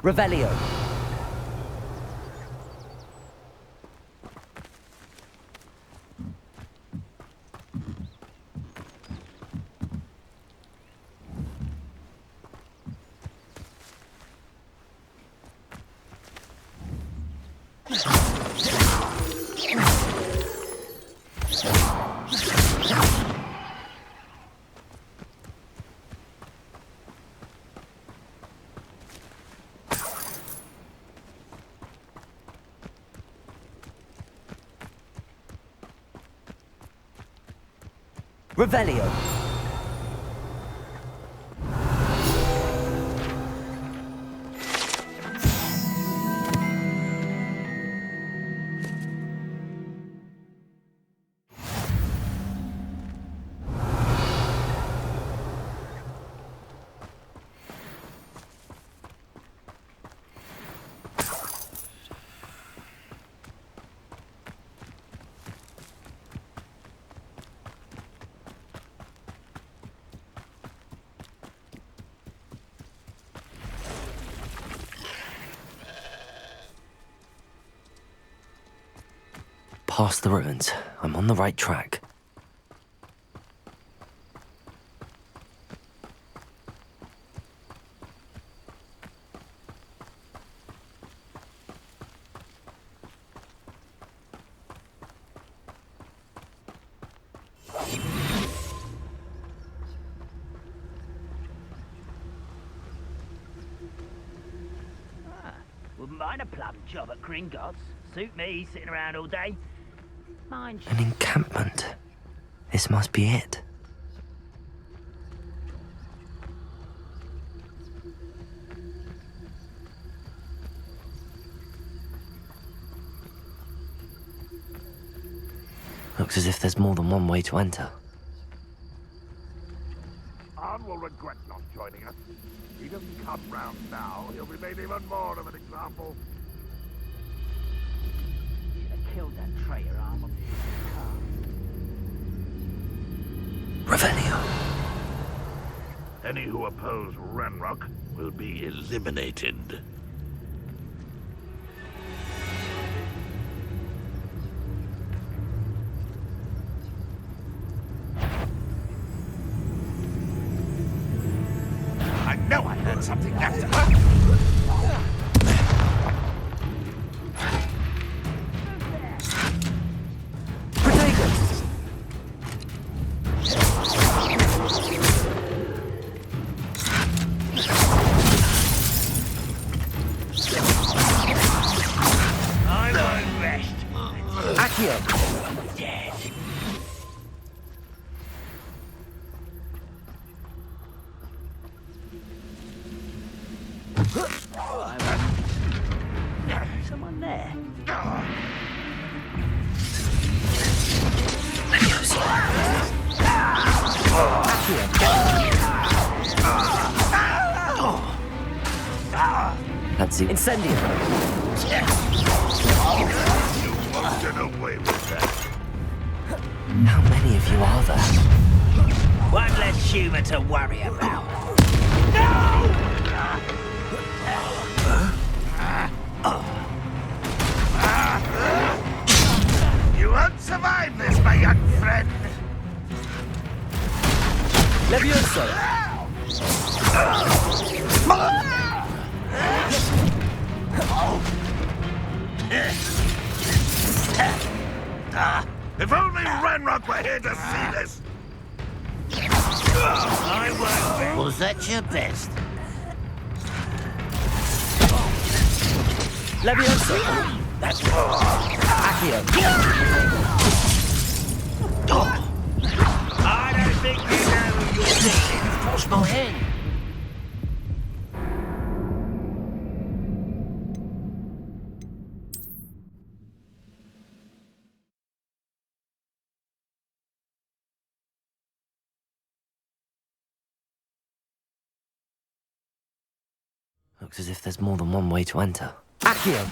Revelio. Revelio. Past the ruins. I'm on the right track. Wouldn't mind a plum job at Gringotts. Suit me, sitting around all day. Mind An encampment. This must be it. Looks as if there's more than one way to enter. Arn will regret not joining us. If he doesn't come round now, he'll be made even more of an example. should have killed that traitor Arn on the car. Revelio. Any who oppose Ranrock will be eliminated. I know I heard something after her. Someone there. That's it. Incendio. You won't get away with that. How many of you are there? One less human to worry about. You won't survive this, my young friend. Levioso. If only Ranrock were here to see this. I won't. Was that your best? Levioso. Accio. I don't think you know who you're dealing. Force my hand. Looks as if there's more than one way to enter. Accio.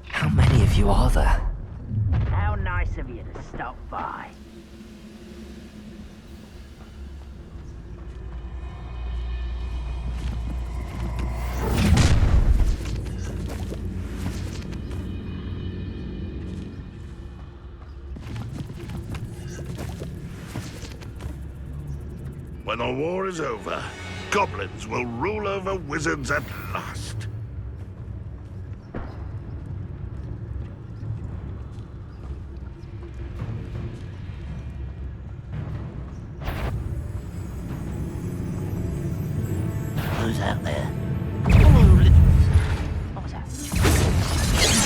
How many of you are there? How nice of you to stop by. When the war is over, goblins will rule over wizards at last. Who's out there? Oh, little... What was that?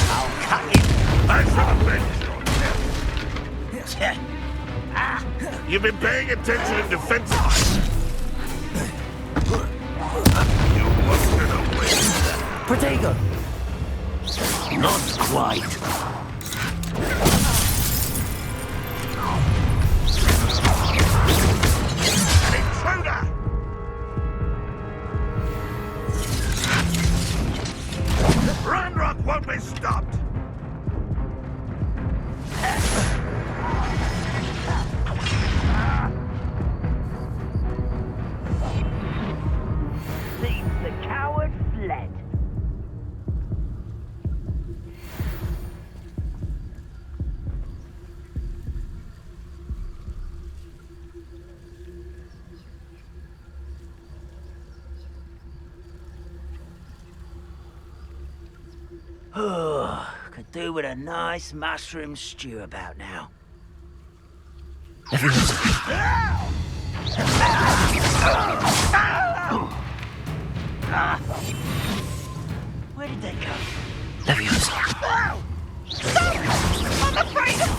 I'll cut it! I shall avenge your death. Tch. Ah! You've been paying attention in defense. You wanted away. Protego! Not quite. An intruder! Ranrock won't be stopped! Seems the coward fled. Oh, could do with a nice mushroom stew about now. Where did they go? Leviosa. I'm afraid of...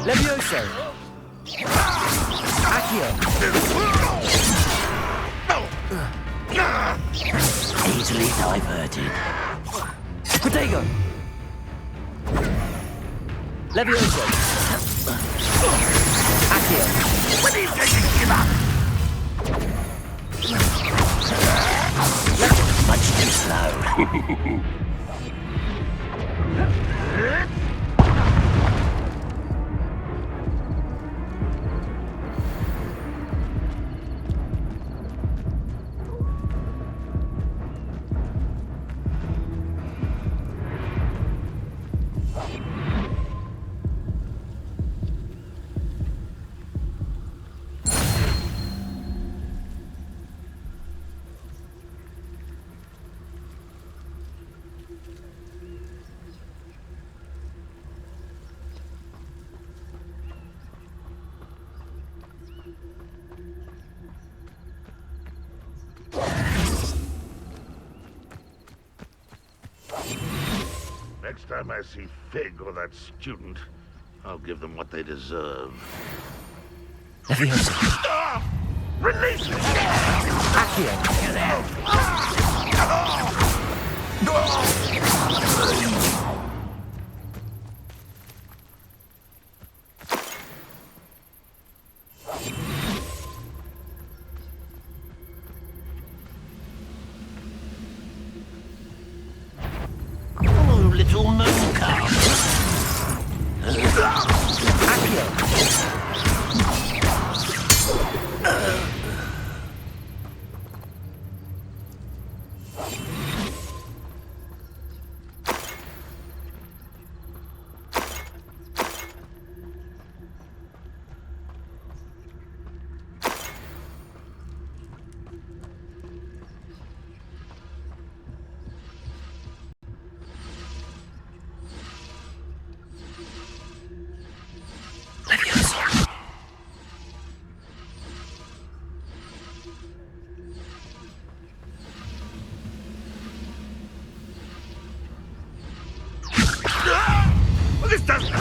Leviosa! Accio! Easily diverted. Protego! Leviosa! Accio! When are you going to give up? Much too slow. Next time I see Fig or that student, I'll give them what they deserve. Leviosa. Release me! Accio! Oh, little moon cow. Accio! This doesn't...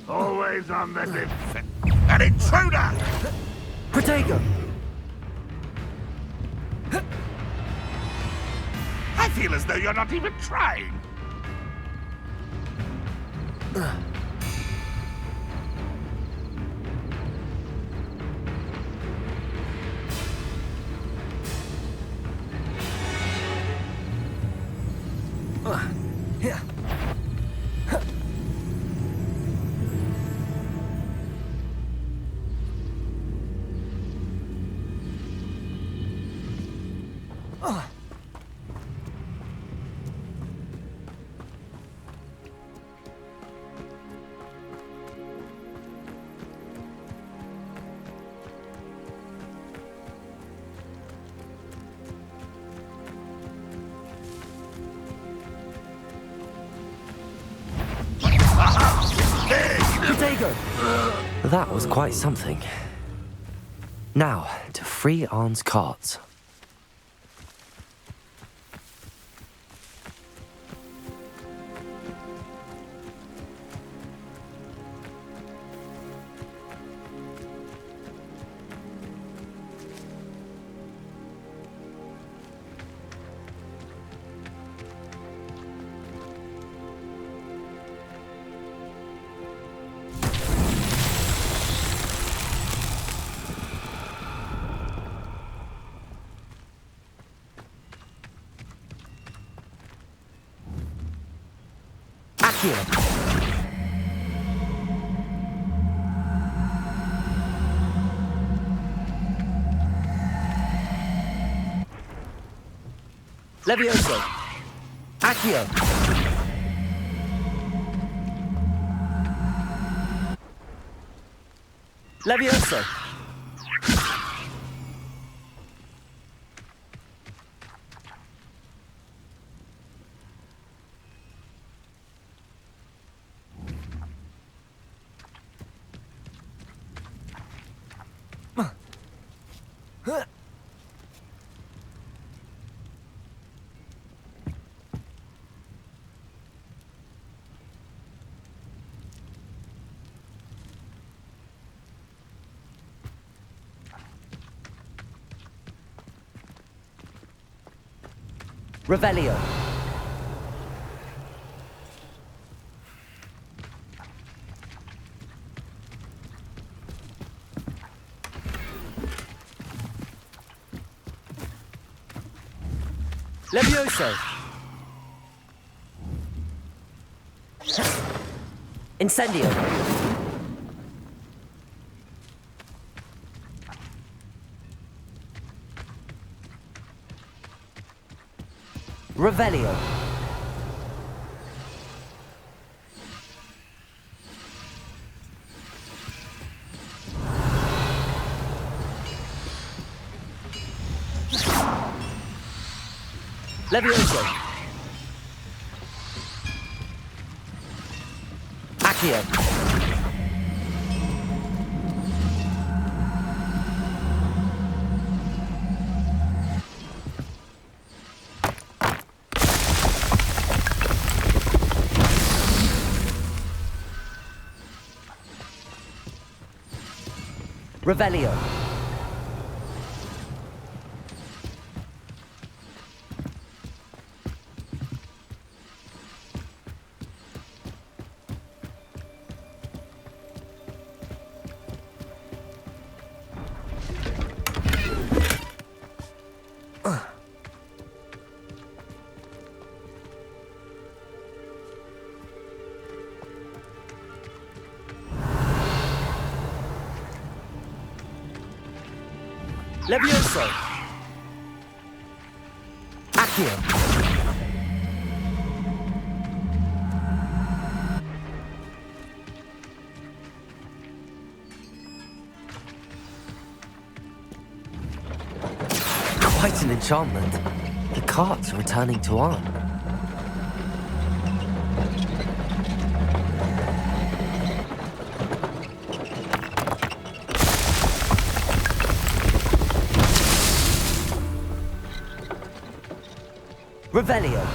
Always on the defense. An intruder! Protego! I feel as though you're not even trying. Here. Potato. That was quite something. Now, to free Arn's carts. Accio. Levioso. Accio. Levioso. Revelio. Levioso. Incendio. Revelio. Levioso. Accio. Revelio. Levioso. Accio. Quite an enchantment. The carts are returning to Arn. Revelio.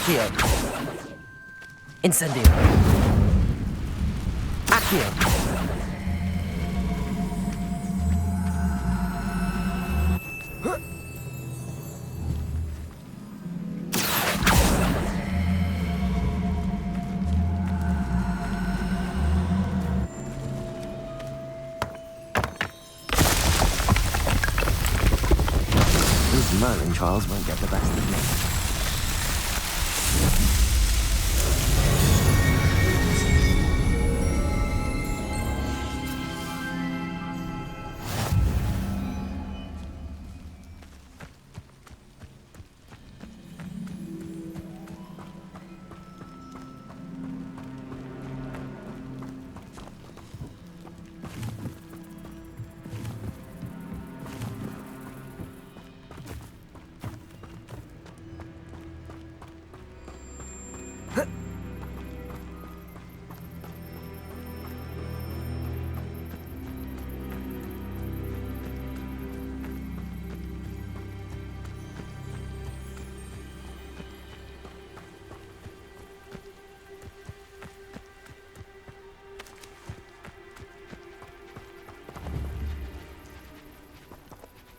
Accio. Incendio. Accio. These Merlin trials won't get the best of me.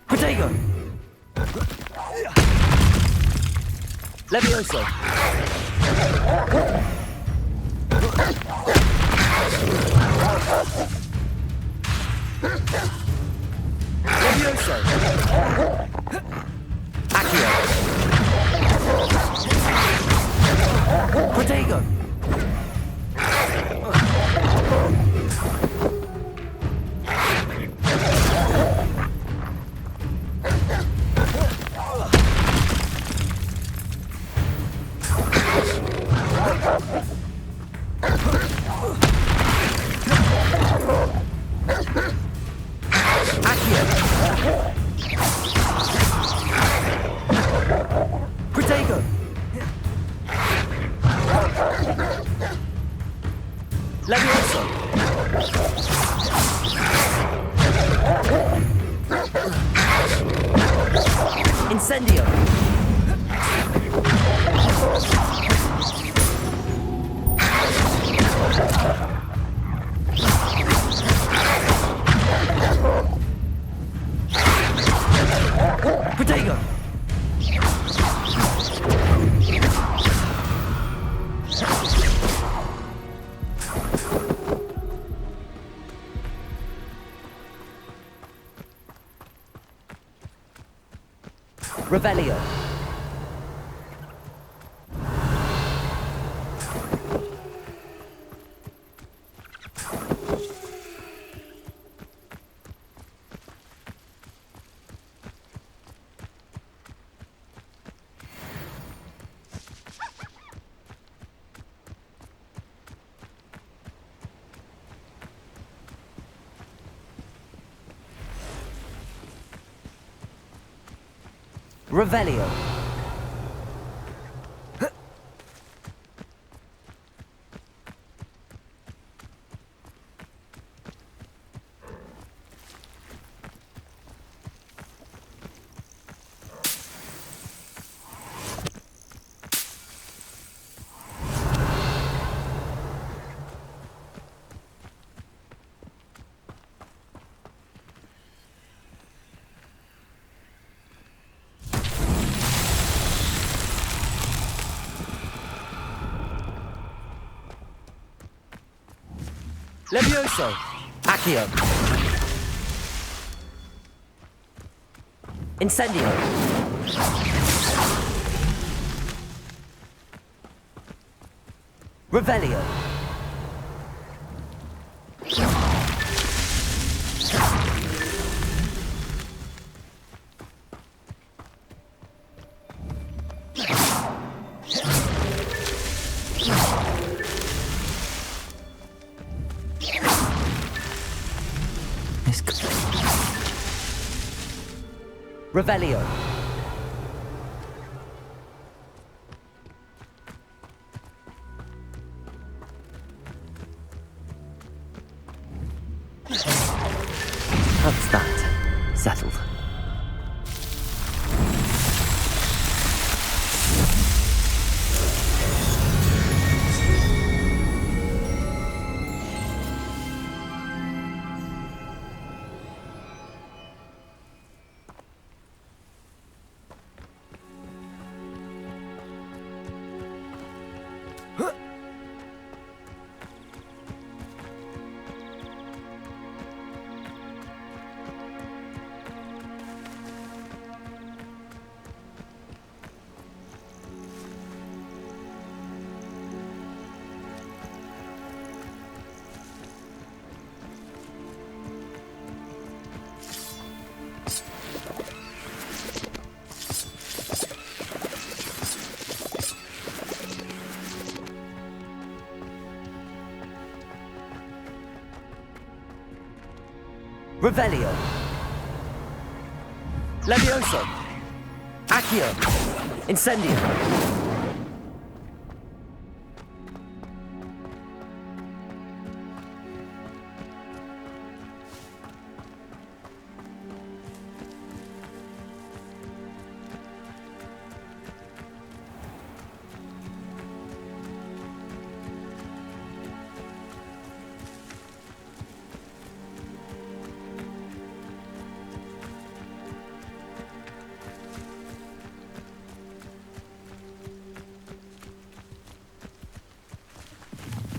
Protego. Levioso. Levioso. Accio. Protego. Protego. Levioso. Incendio. Protego. Revelio. Revelio. Levioso. Accio. Incendio. Revelio. Revelio. That's that. Settled. Revelio. Levioso. Accio. Incendio.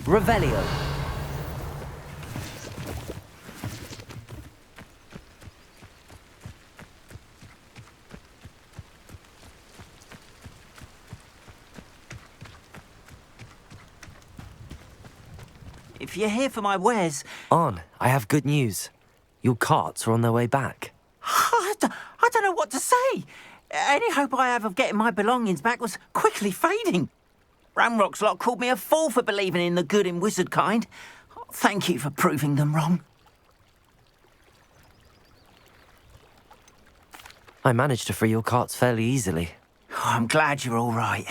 Revelio. If you're here for my wares, On, I have good news. Your carts are on their way back. I don't know what to say. Any hope I have of getting my belongings back was quickly fading. Ramrock's lot called me a fool for believing in the good in wizard kind. Thank you for proving them wrong. I managed to free your carts fairly easily. Oh, I'm glad you're all right.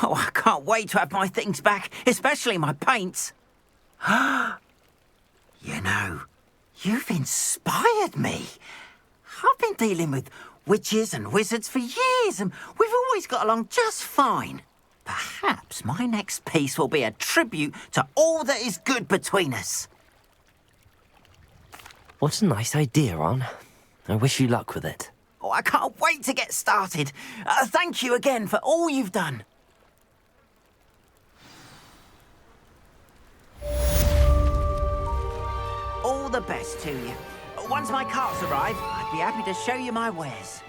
Oh, I can't wait to have my things back, especially my paints. You know, you've inspired me. I've been dealing with witches and wizards for years, and we've always got along just fine. Perhaps my next piece will be a tribute to all that is good between us. What a nice idea, On. I wish you luck with it. Oh, I can't wait to get started. Thank you again for all you've done. All the best to you. Once my carts arrive, I'd be happy to show you my wares.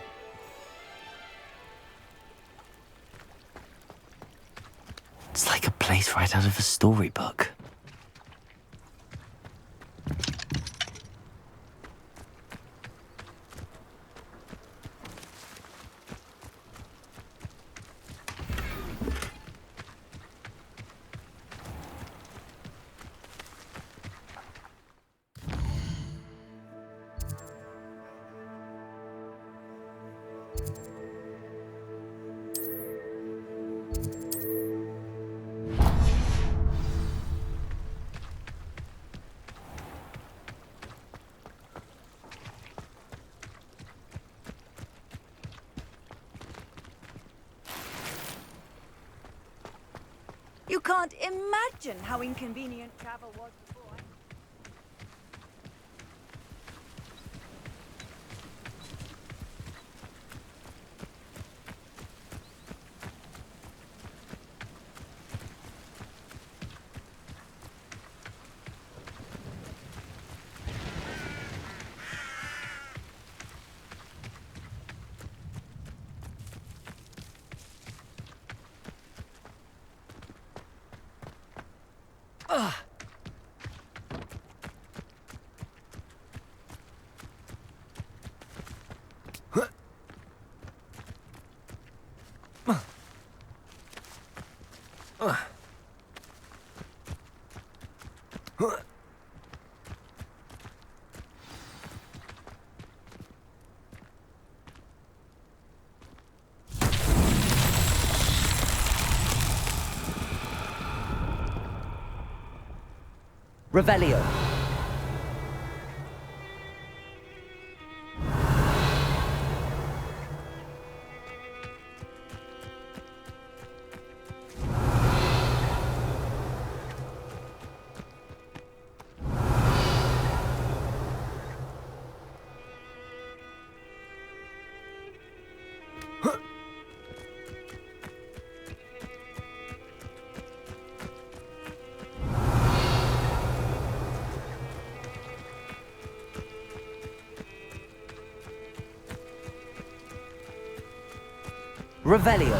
It's like a place right out of a storybook. You can't imagine how inconvenient travel was before. Revelio. Revelio.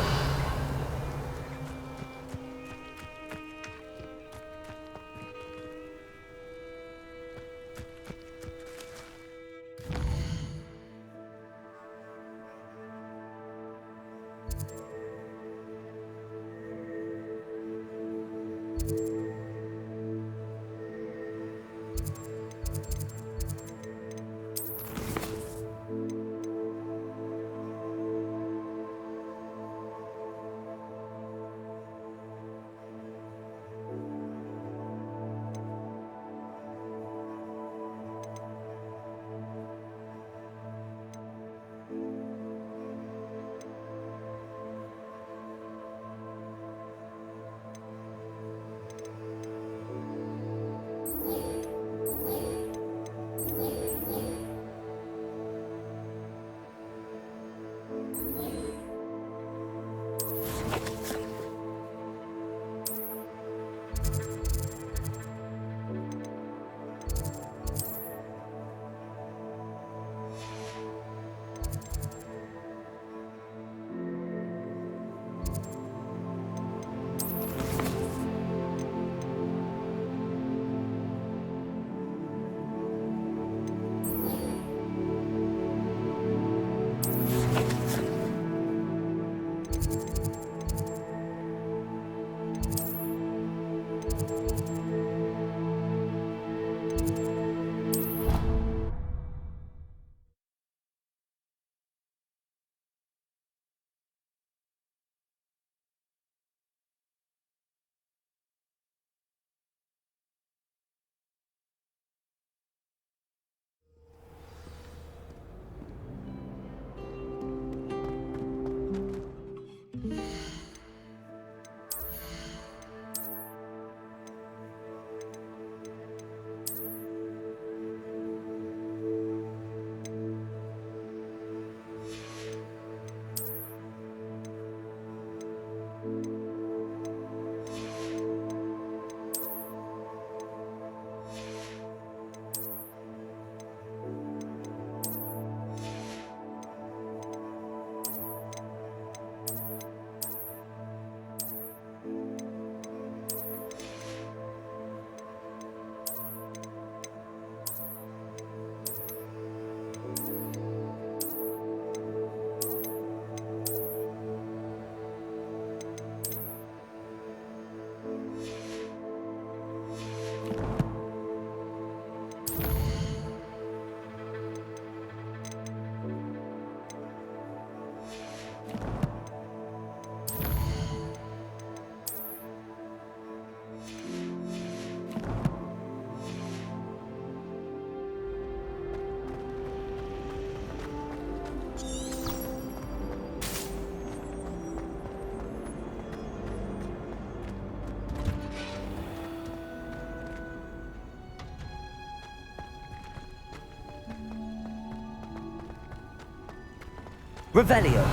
Revelio.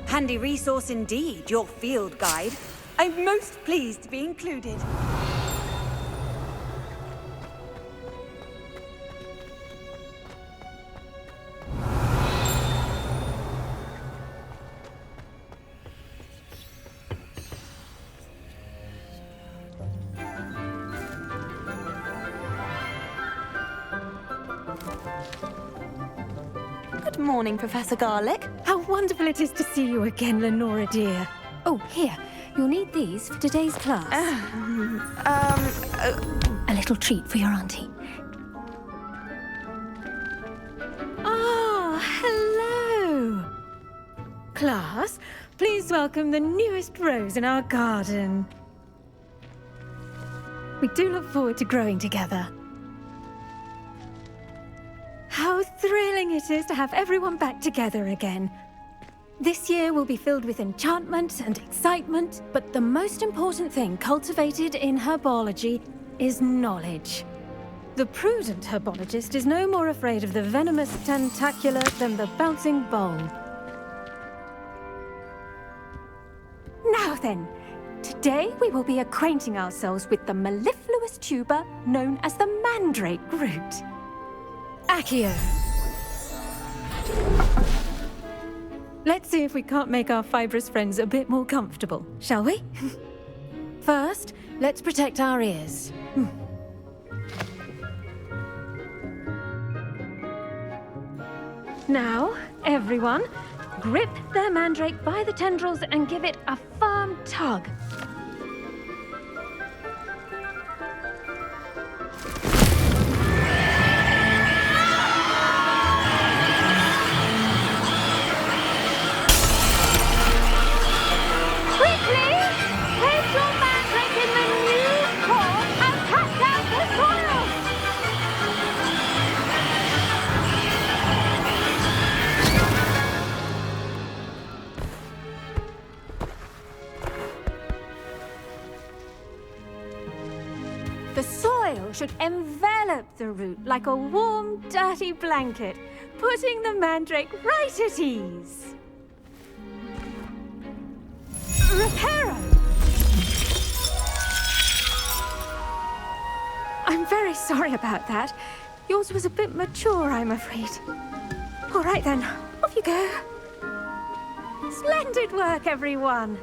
Handy resource indeed, your field guide. I'm most pleased to be included. Good morning, Professor Garlick. How wonderful it is to see you again, Lenora dear. Oh, here. You'll need these for today's class. A little treat for your auntie. Ah, hello. Class, please welcome the newest rose in our garden. We do look forward to growing together. How thrilling it is to have everyone back together again. This year will be filled with enchantment and excitement, but the most important thing cultivated in herbology is knowledge. The prudent herbologist is no more afraid of the venomous tentacula than the bouncing bulb. Now then, today Today we will be acquainting ourselves with the mellifluous tuber known as the mandrake root. Accio. Let's see if we can't make our fibrous friends a bit more comfortable, shall we? First, let's protect our ears. Now, everyone, grip their mandrake by the tendrils and give it a firm tug. Quickly, place your mandrake in the new core and cut down the soil! The soil should envelop the root like a warm, dirty blanket, putting the mandrake right at ease. Reparo! I'm very sorry about that. Yours was a bit mature, I'm afraid. All right then, off you go. Splendid work, everyone!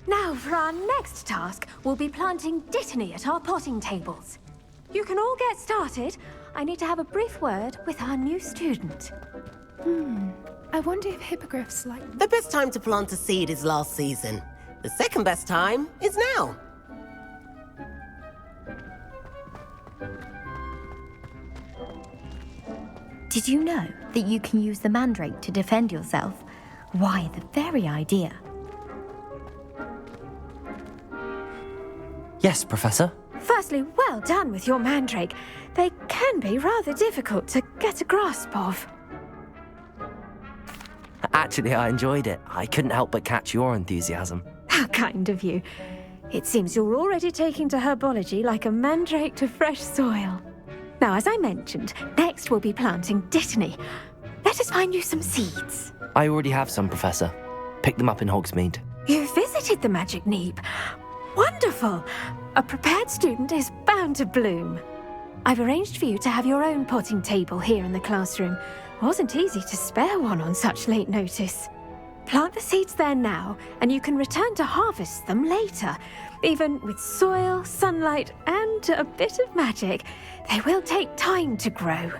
Now, for our next task, we'll be planting dittany at our potting tables. You can all get started. I need to have a brief word with our new student. I wonder if hippogriffs like... The best time to plant a seed is last season. The second best time is now. Did you know that you can use the mandrake to defend yourself? Why, the very idea. Yes, Professor. Firstly, well done with your mandrake. They can be rather difficult to get a grasp of. Actually, I enjoyed it. I couldn't help but catch your enthusiasm. How kind of you. It seems you're already taking to herbology like a mandrake to fresh soil. Now, as I mentioned, next we'll be planting dittany. Let us find you some seeds. I already have some, Professor. Picked them up in Hogsmeade. You visited the Magic Neep. Wonderful! A prepared student is bound to bloom. I've arranged for you to have your own potting table here in the classroom. Wasn't easy to spare one on such late notice. Plant the seeds there now, and you can return to harvest them later. Even with soil, sunlight, and a bit of magic, they will take time to grow.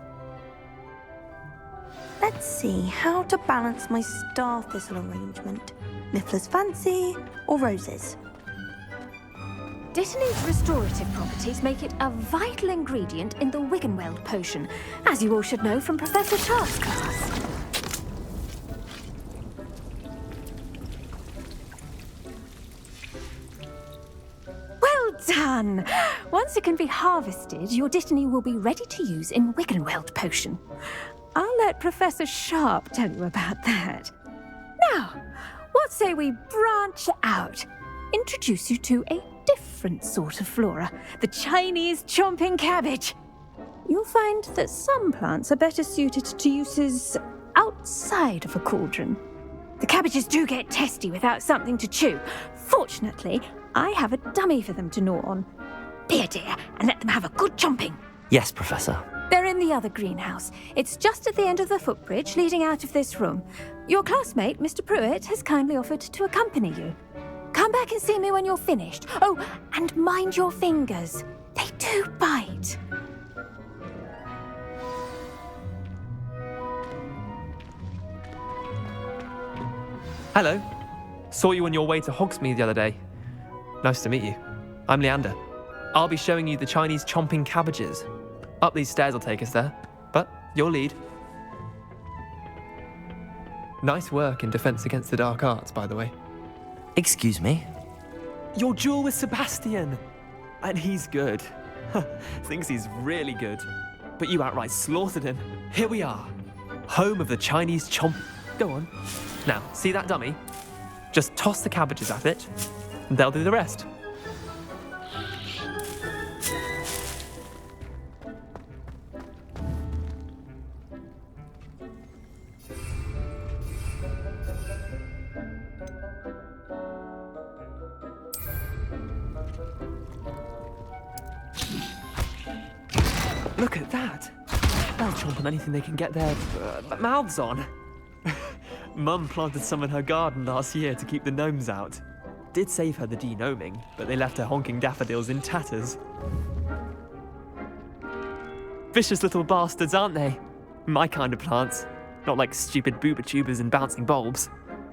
Let's see how to balance my star thistle arrangement. Miffler's Fancy or Roses? Dittany's restorative properties make it a vital ingredient in the Wiggenweld potion, as you all should know from Professor Sharp's class. Well done! Once it can be harvested, your dittany will be ready to use in Wiggenweld potion. I'll let Professor Sharp tell you about that. Now, what say we branch out? Introduce you to a different sort of flora, the Chinese chomping cabbage. You'll find that some plants are better suited to uses outside of a cauldron. The cabbages do get testy without something to chew. Fortunately, I have a dummy for them to gnaw on. Be a dear and let them have a good chomping. Yes, Professor. They're in the other greenhouse. It's just at the end of the footbridge leading out of this room. Your classmate, Mr. Pruitt, has kindly offered to accompany you. Come back and see me when you're finished. Oh, and mind your fingers. They do bite. Hello. Saw you on your way to Hogsmeade the other day. Nice to meet you. I'm Leander. I'll be showing you the Chinese chomping cabbages. Up these stairs will take us there, but you'll lead. Nice work in Defense Against the Dark Arts, by the way. Excuse me? Your duel with Sebastian! And he's good. Thinks he's really good. But you outright slaughtered him. Here we are. Home of the Chinese chomp... Go on. Now, see that dummy? Just toss the cabbages at it, and they'll do the rest. Look at that! They'll chomp on anything they can get their mouths on. Mum planted some in her garden last year to keep the gnomes out. Did save her the de-gnoming, but they left her honking daffodils in tatters. Vicious little bastards, aren't they? My kind of plants. Not like stupid booba tubers and bouncing bulbs.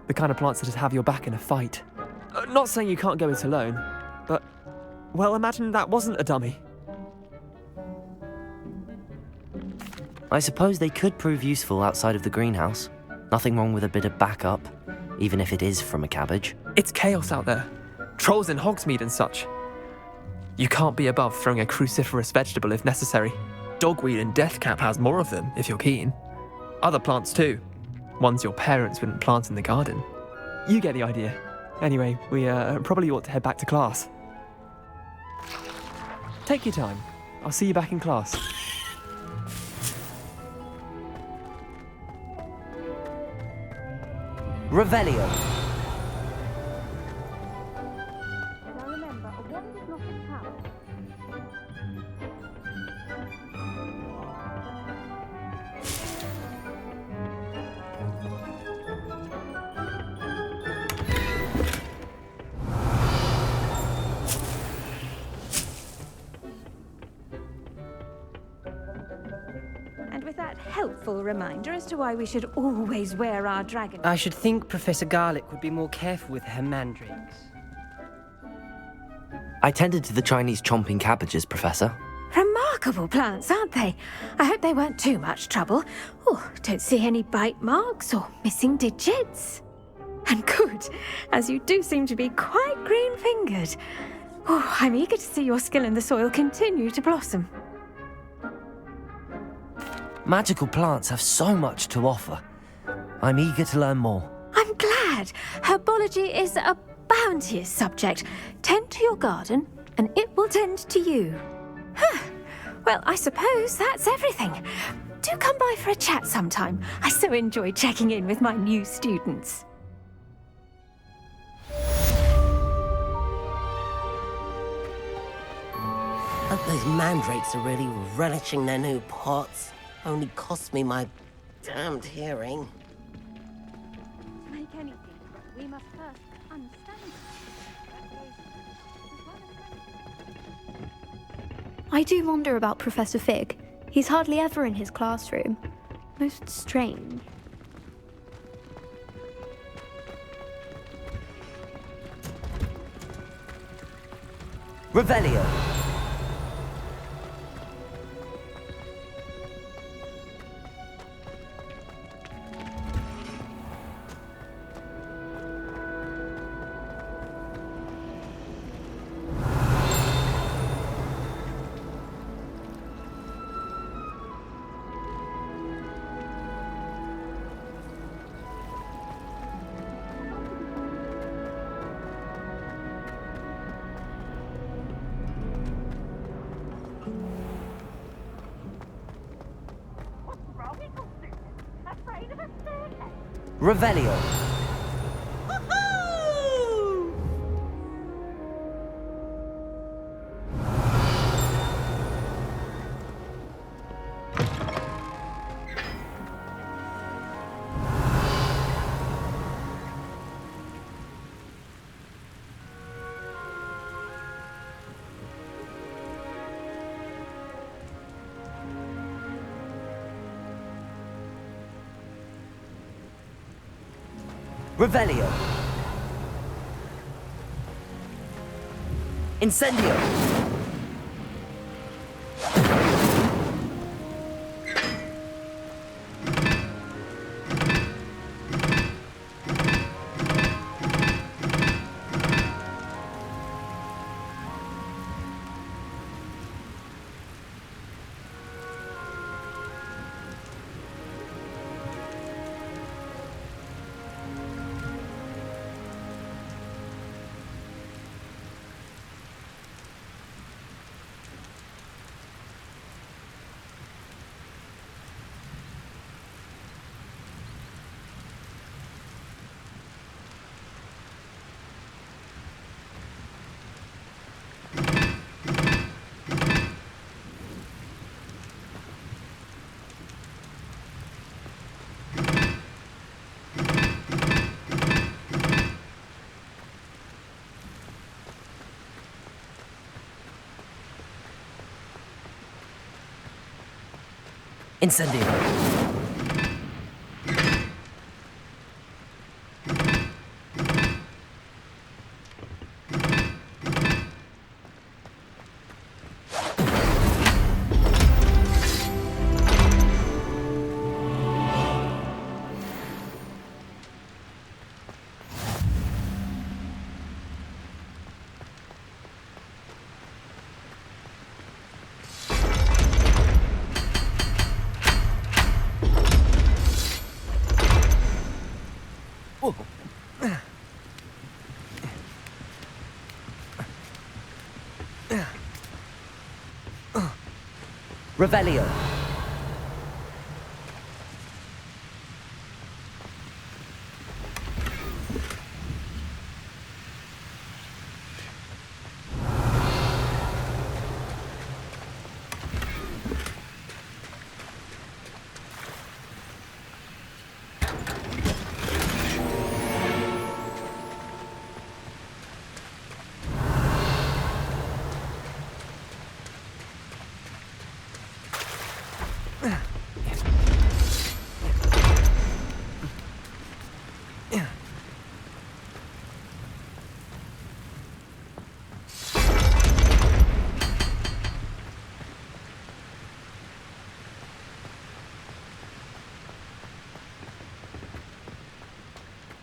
The kind of plants that just have your back in a fight. Not saying you can't go it alone, but, well, imagine that wasn't a dummy. I suppose they could prove useful outside of the greenhouse. Nothing wrong with a bit of backup, even if it is from a cabbage. It's chaos out there. Trolls in Hogsmeade and such. You can't be above throwing a cruciferous vegetable if necessary. Dogweed and deathcap has more of them, if you're keen. Other plants too. Ones your parents wouldn't plant in the garden. You get the idea. Anyway, we probably ought to head back to class. Take your time. I'll see you back in class. Revelio. Now remember, a wand is not a tower. And with that helpful reminder as to why we should always wear our dragon... I should think Professor Garlick would be more careful with her mandrakes. I tended to the Chinese chomping cabbages, Professor. Remarkable plants, aren't they? I hope they weren't too much trouble. Oh, don't see any bite marks or missing digits. And good, as you do seem to be quite green-fingered. Oh, I'm eager to see your skill in the soil continue to blossom. Magical plants have so much to offer. I'm eager to learn more. I'm glad. Herbology is a bounteous subject. Tend to your garden, and it will tend to you. Huh. Well, I suppose that's everything. Do come by for a chat sometime. I so enjoy checking in with my new students. Hope those mandrakes are really relishing their new pots. Only cost me my damned hearing. To make anything, we must first understand it. I do wonder about Professor Fig. He's hardly ever in his classroom. Most strange. Revelio. Revelio. Revelio. Incendio. Incendio. Revelio.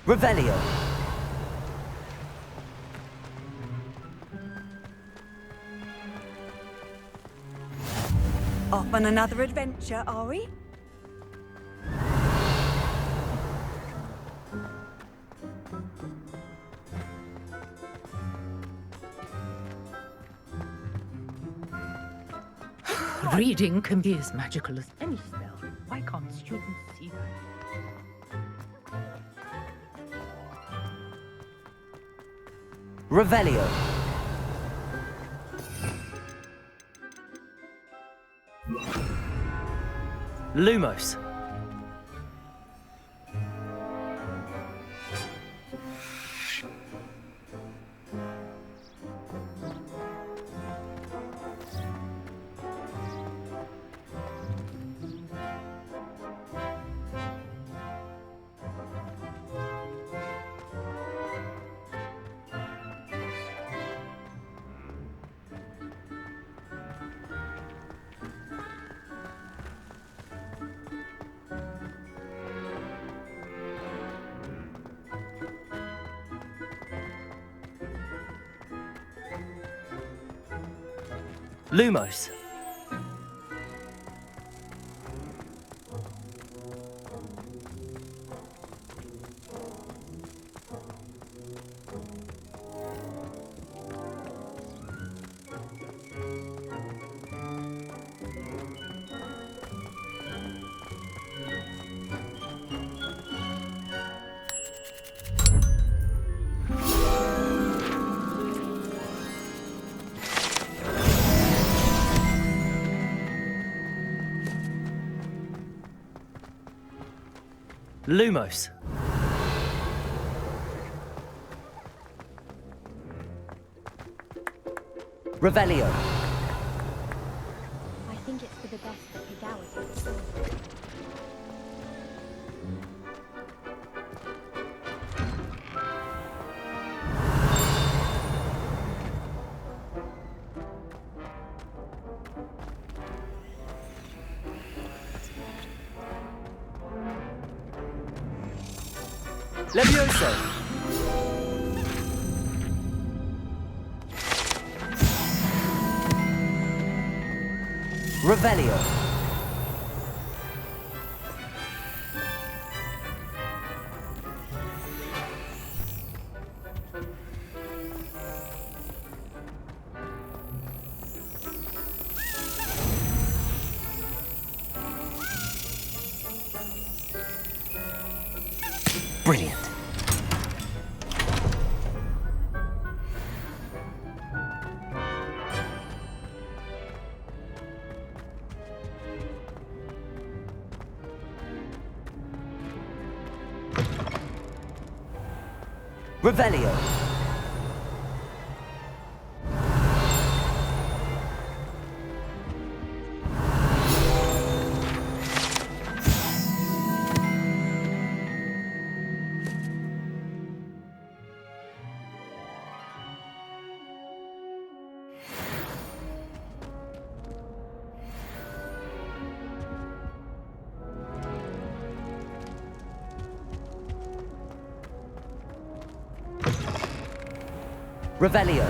Revelio. Off on another adventure, are we? Reading can be as magical as any spell. Why can't students see that? Revelio. Lumos. Lumos. Lumos. Revelio. I think it's for the best that Hogwart gets sorted. Levioso. Revelio. Brilliant. Revelio. Revelio.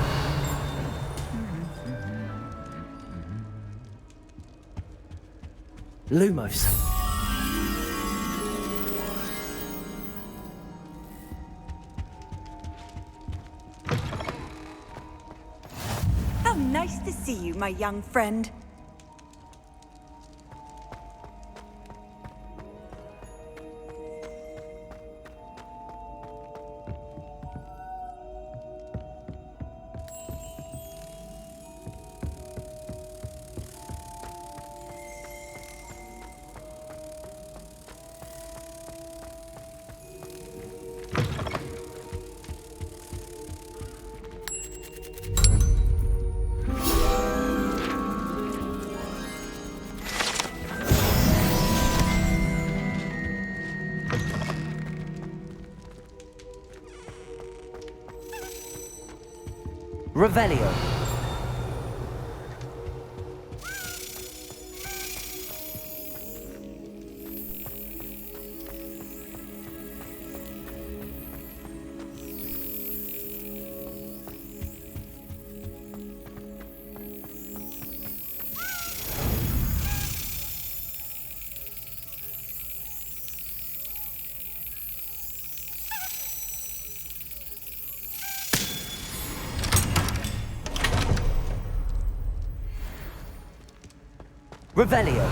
Lumos. How nice to see you, my young friend. Revelio. Revelio.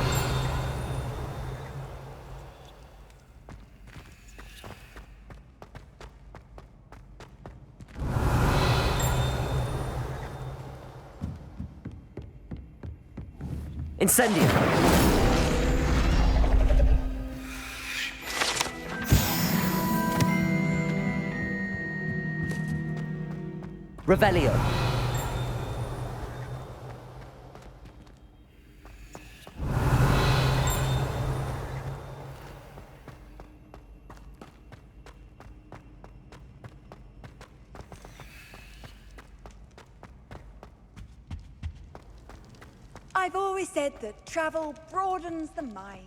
Incendio. Revelio. I've always said that travel broadens the mind.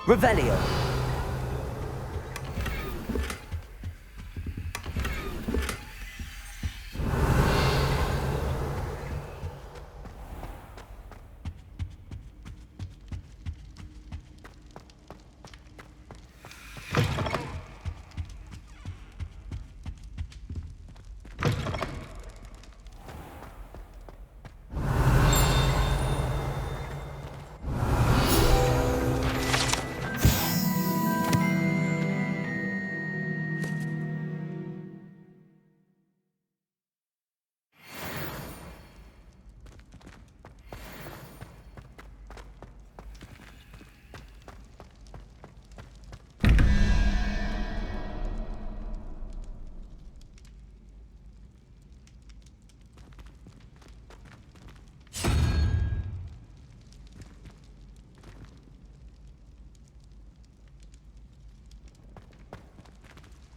Revelio.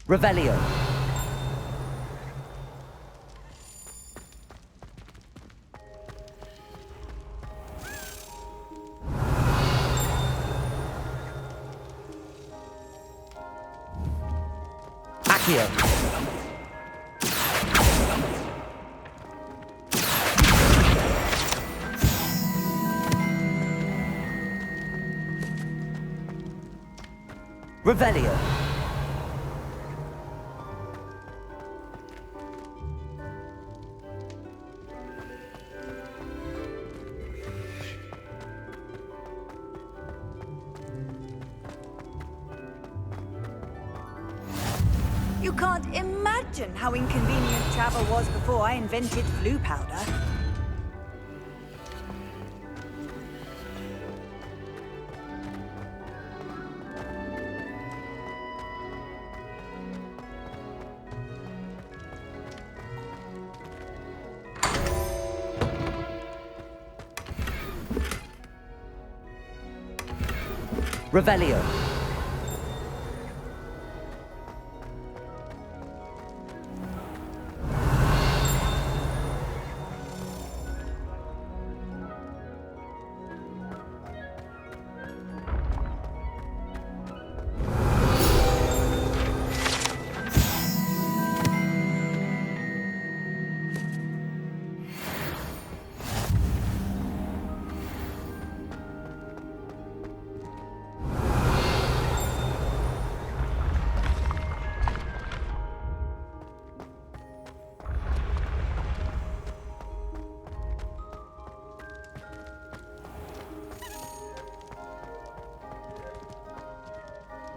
Revelio. Accio. Revelio. You can't imagine how inconvenient travel was before I invented flu powder. Revelio.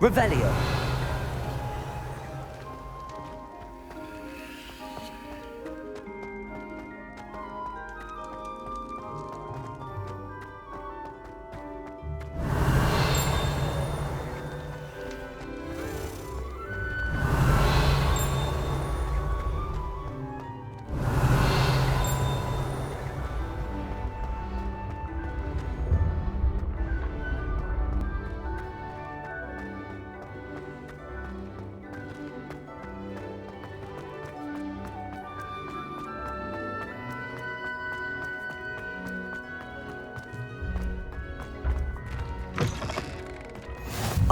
Revelio.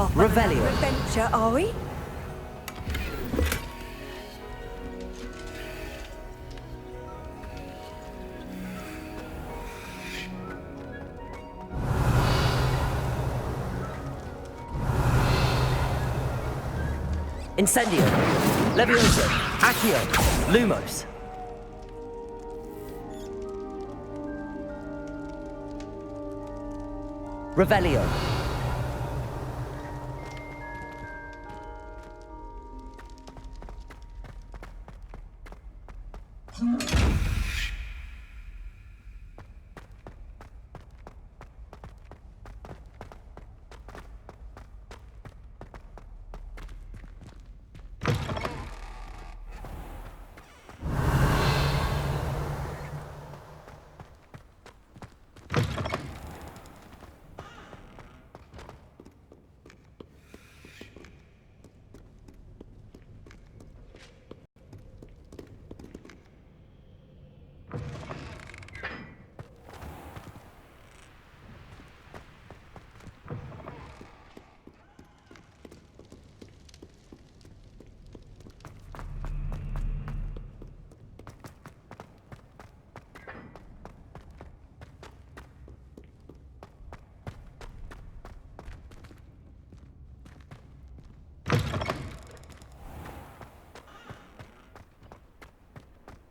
Off on Revelio. another adventure, are we? Incendio. Levioso. Accio. Lumos. Revelio.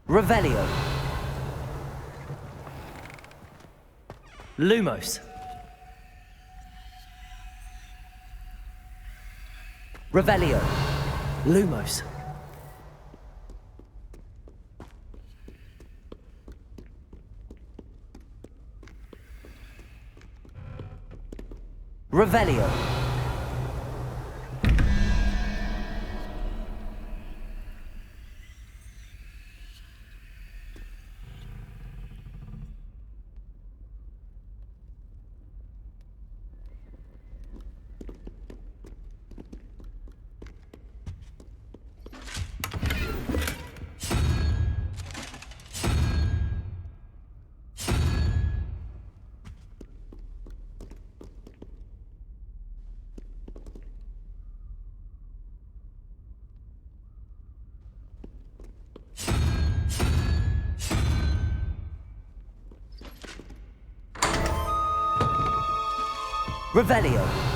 Revelio. Lumos. Revelio. Lumos. Revelio. Revelio.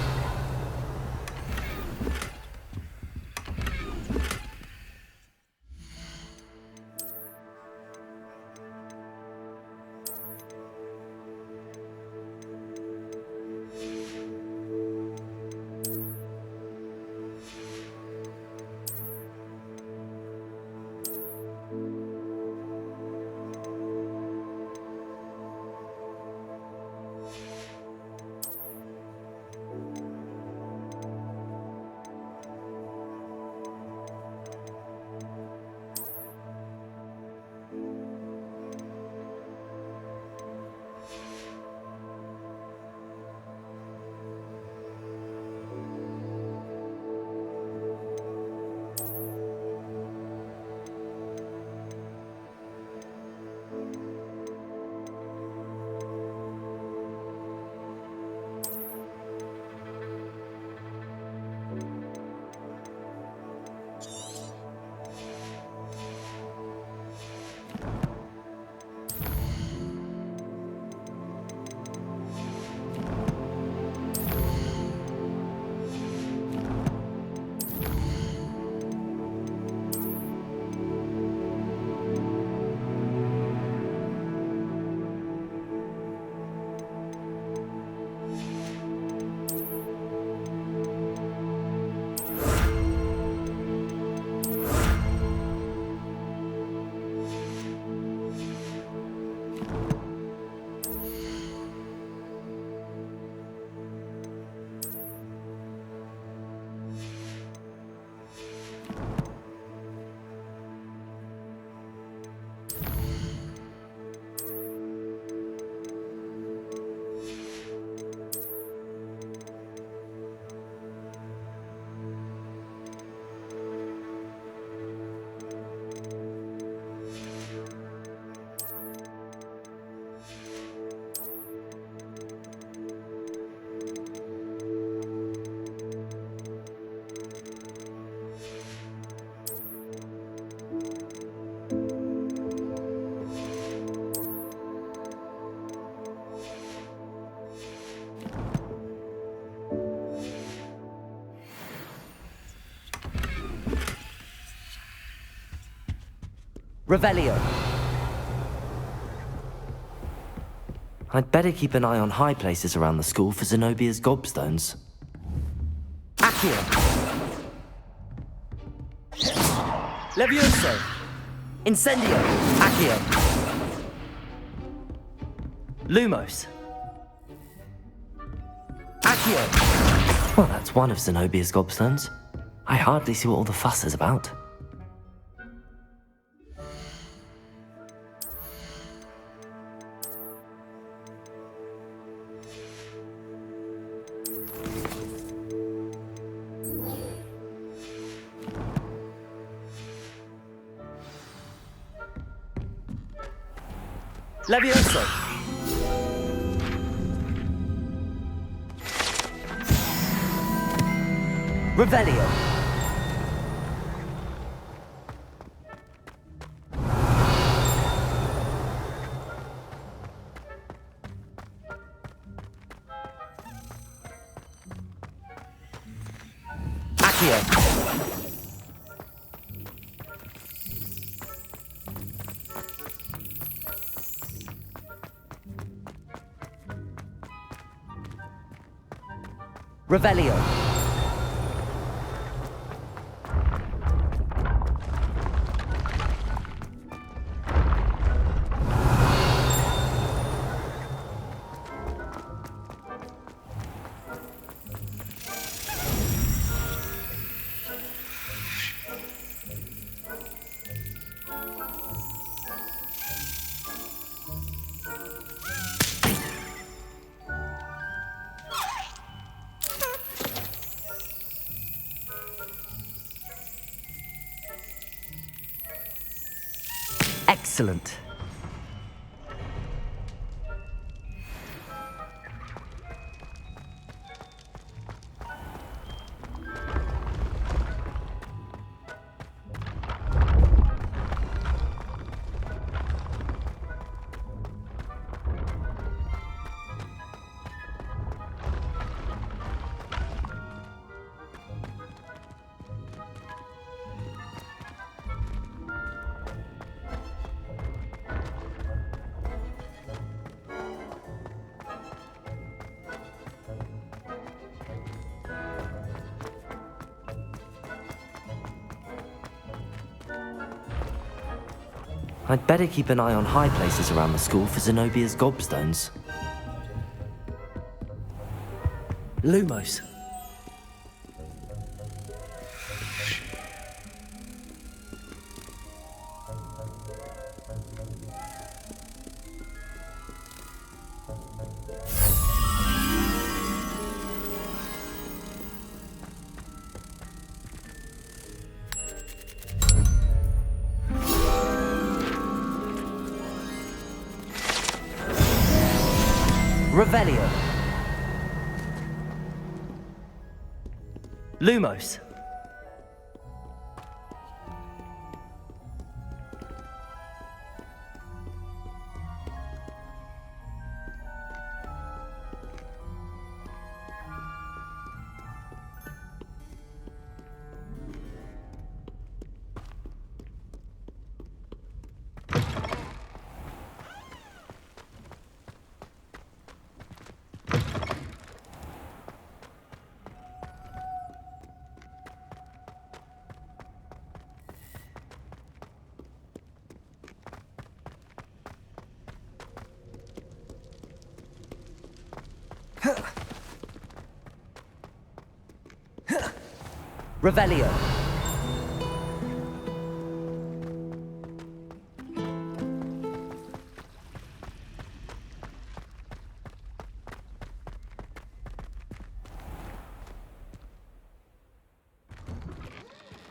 Revelio. I'd better keep an eye on high places around the school for Zenobia's gobstones. Accio. Levioso. Incendio. Accio. Lumos. Accio. Well, that's one of Zenobia's gobstones. I hardly see what all the fuss is about. Levioso. Revelio. Accio. Revelio. Excellent. I'd better keep an eye on high places around the school for Zenobia's gobstones. Lumos. Revelio. Lumos. Revelio.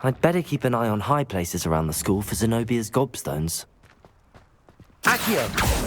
I'd better keep an eye on high places around the school for Zenobia's gobstones. Accio.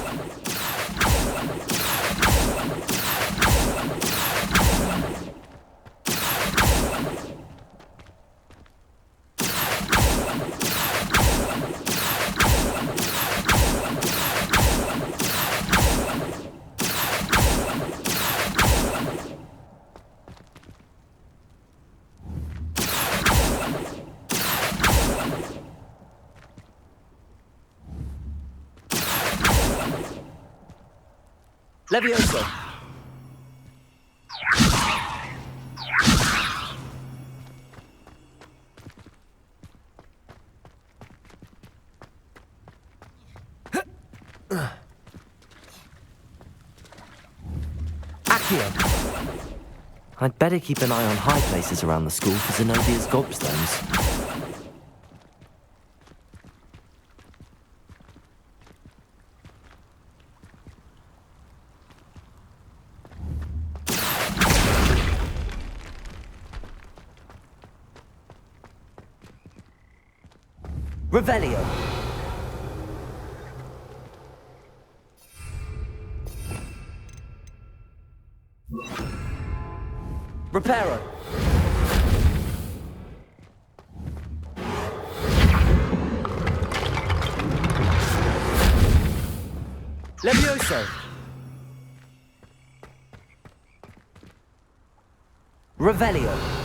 Levioso. Accio. I'd better keep an eye on high places around the school for Zenobia's gobstones. Revelio. Reparo. Levioso. Revelio.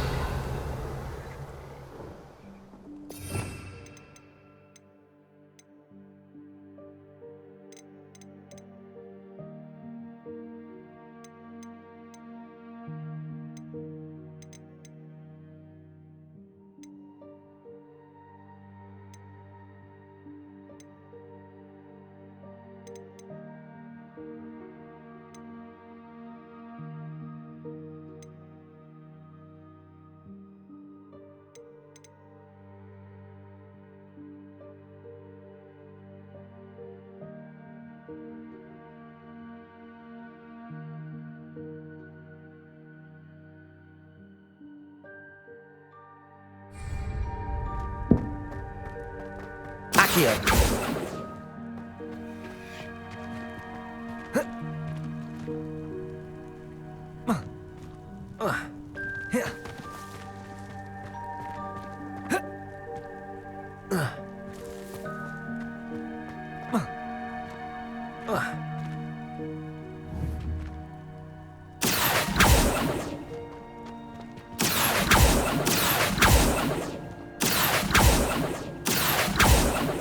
Accio.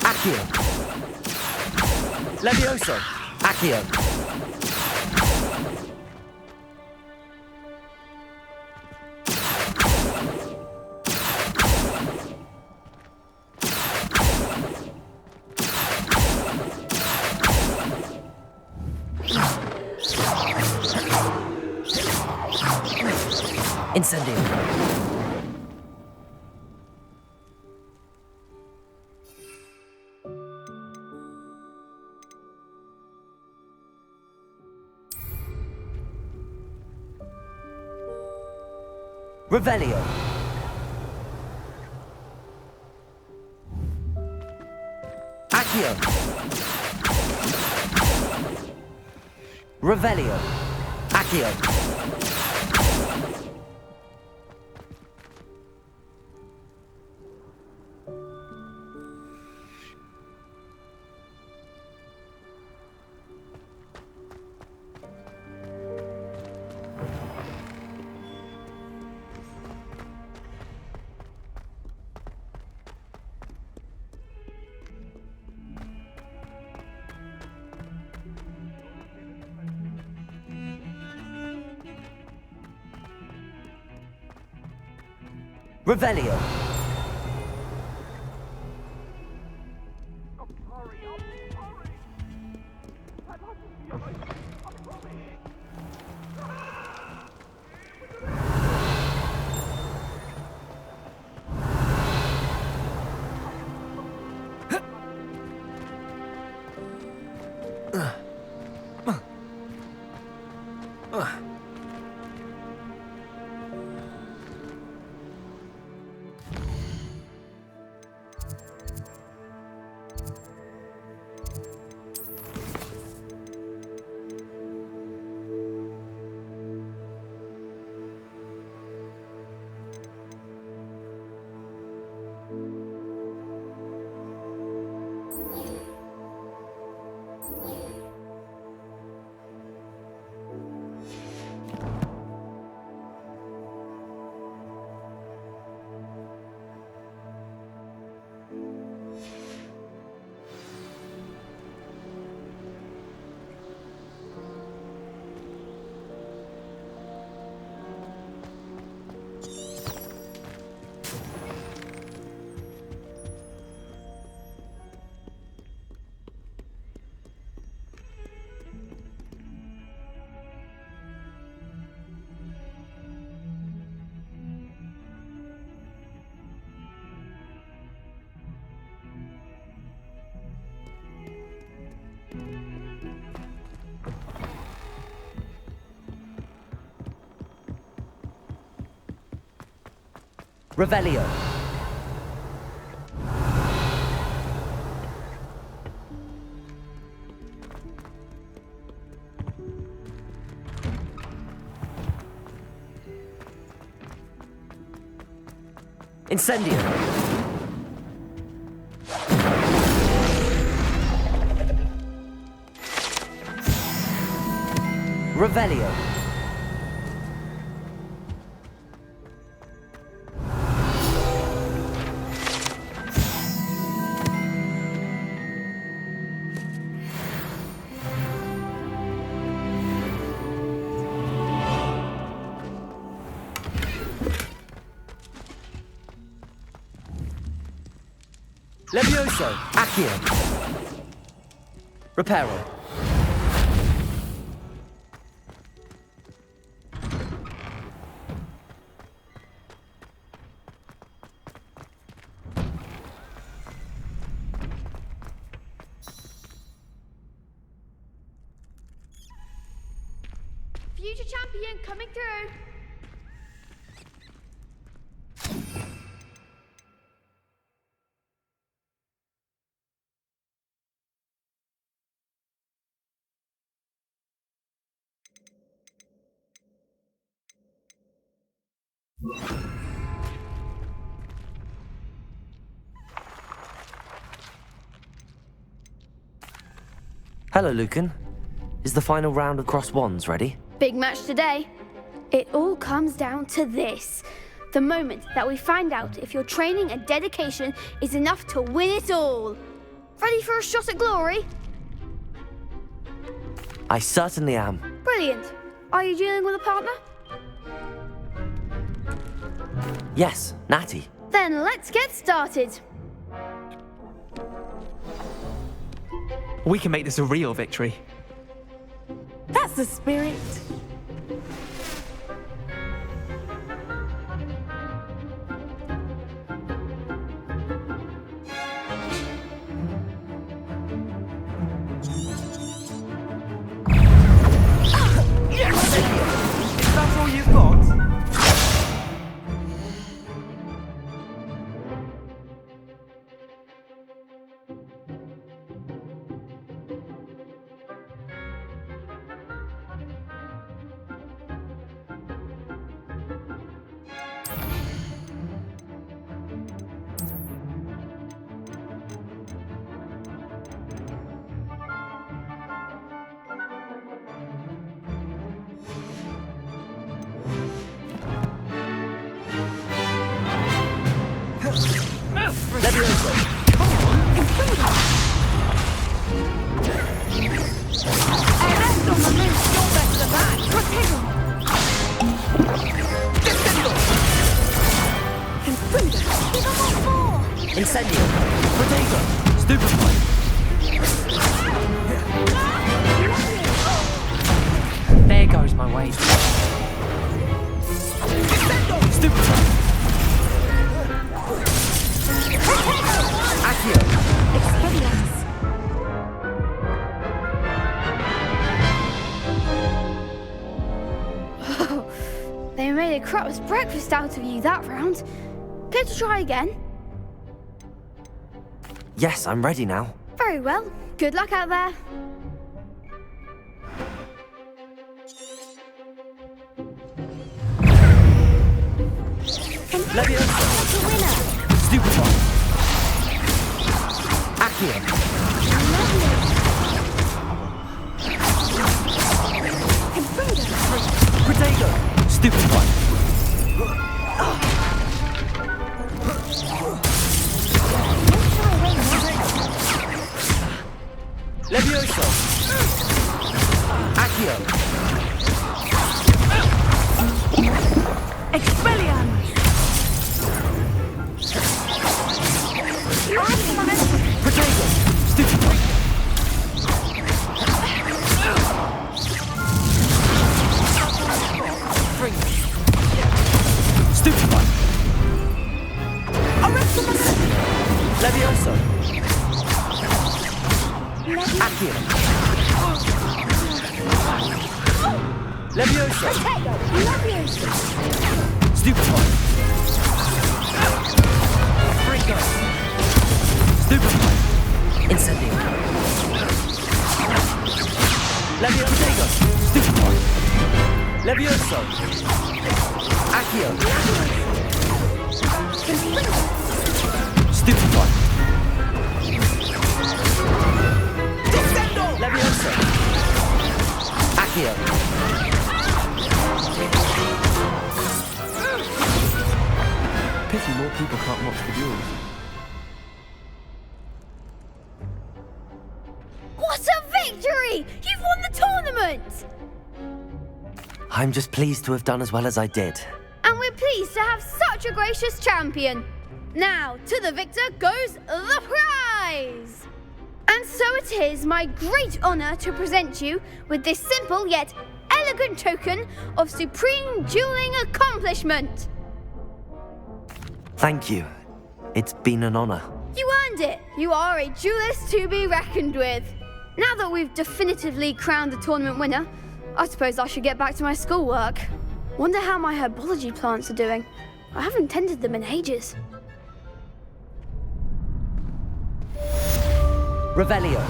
Accio. Levioso. Accio. Incendio. Revelio. Accio. Revelio. Accio. Revelio. Revelio. Incendio. Revelio. Levioso. Accio. Reparo. Future champion coming through. Hello, Lucan. Is the final round of Cross Wands ready? Big match today. It all comes down to this. The moment that we find out if your training and dedication is enough to win it all. Ready for a shot at glory? I certainly am. Brilliant. Are you dealing with a partner? Yes, Natty. Then let's get started. We can make this a real victory. That's the spirit. Is that all you've got? Levioso. Arresto on the loose. You're better than that. Protego. Descendo. Confuda. Give them all four. Incendio. Protego. Stupefy. There goes my waist. Descendo. Stupefy. Accio. Expelliarmus. Oh, they made a crap's breakfast out of you that round. Care to try again? Yes, I'm ready now. Very well. Good luck out there. Levioso. The winner. Stupefy. Accio. Protego. Stupefy. Levioso. Accio. Expelliarmus. Protego. Stupefy. Stupefy. Levioso. Accio. Levioso. Levioso. Stupefy. Stupefy. Descendo! Leviosa! Accio! Pity more people can't watch the duels. What a victory! You've won the tournament! I'm just pleased to have done as well as I did. And we're pleased to have such a gracious champion. Now, to the victor goes the prize! And so it is my great honour to present you with this simple yet elegant token of supreme dueling accomplishment. Thank you. It's been an honor. You earned it. You are a duelist to be reckoned with. Now that we've definitively crowned the tournament winner, I suppose I should get back to my schoolwork. Wonder how my herbology plants are doing. I haven't tended them in ages. Revelio.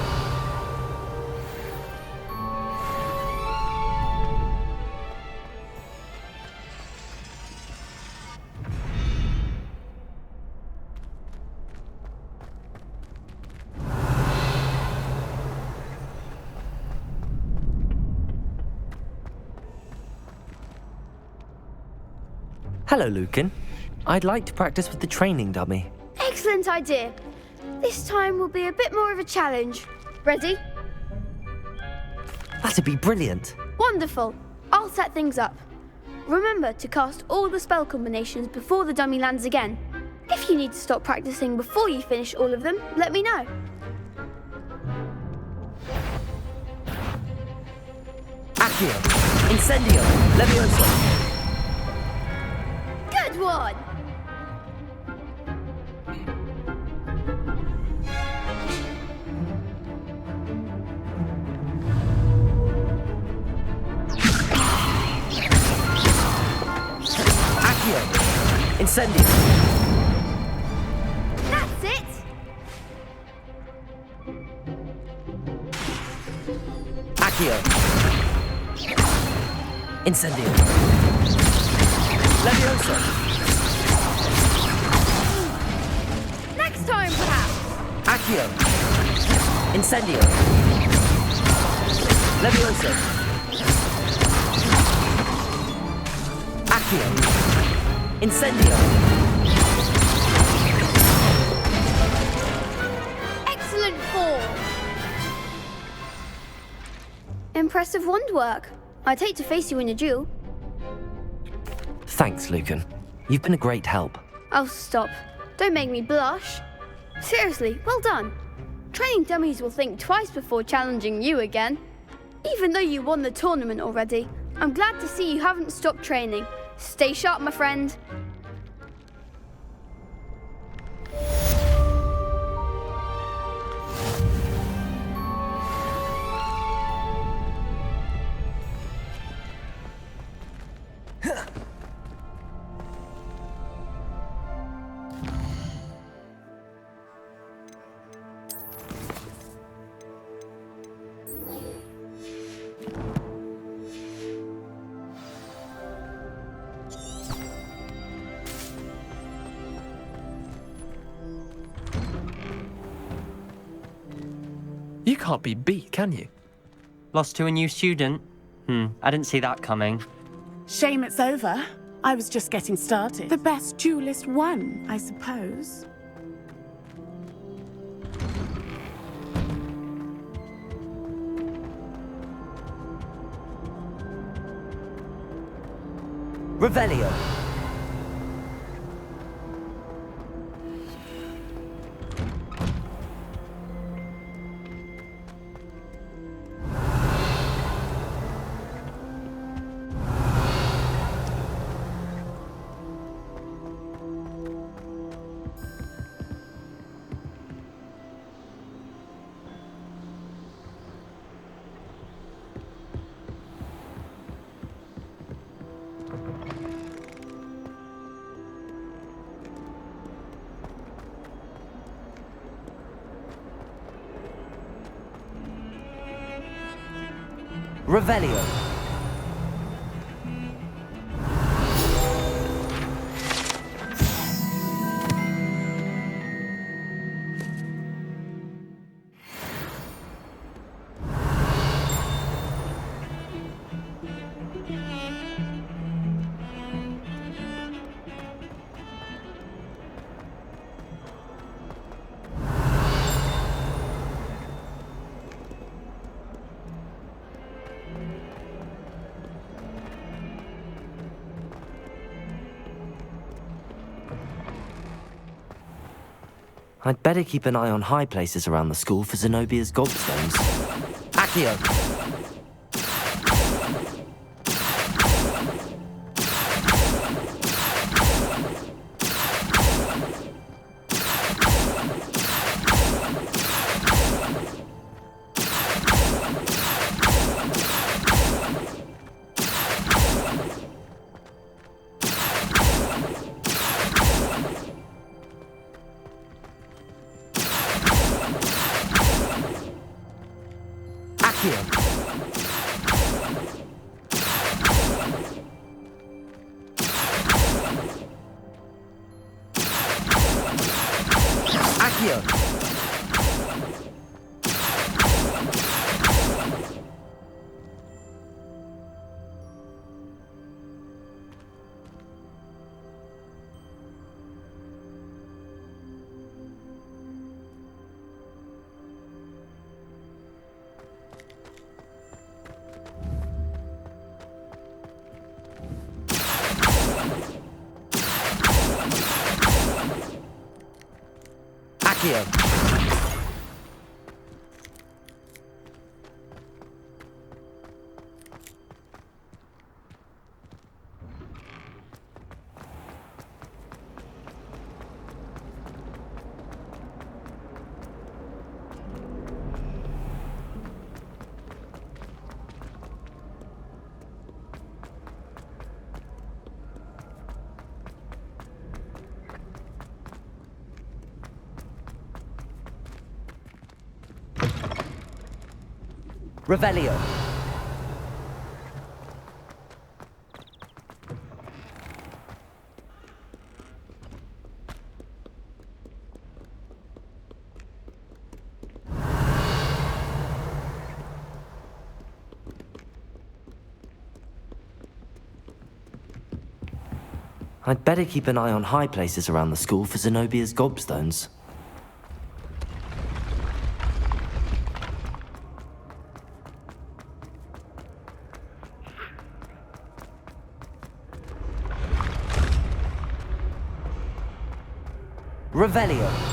Hello, Lucan. I'd like to practice with the training dummy. Excellent idea. This time will be a bit more of a challenge. Ready? That'd be brilliant. Wonderful. I'll set things up. Remember to cast all the spell combinations before the dummy lands again. If you need to stop practicing before you finish all of them, let me know. Accio! Incendio! Leviosa! Good one! Accio! Incendio! That's it! Accio! Incendio! Leviosa! Next time, perhaps! Accio! Incendio! Leviosa! Accio! Incendio! Excellent form! Impressive wand work. I'd hate to face you in a duel. Thanks, Lucan. You've been a great help. Oh, stop. Don't make me blush. Seriously, well done. Training dummies will think twice before challenging you again. Even though you won the tournament already, I'm glad to see you haven't stopped training. Stay sharp, my friend. You can't be beat, can you? Lost to a new student? I didn't see that coming. Shame it's over. I was just getting started. The best duelist won, I suppose. Revelio! Revelio. I'd better keep an eye on high places around the school for Zenobia's gobstones. Accio. Accio. Accio. Accio. Revelio. I'd better keep an eye on high places around the school for Zenobia's gobstones. Revelio.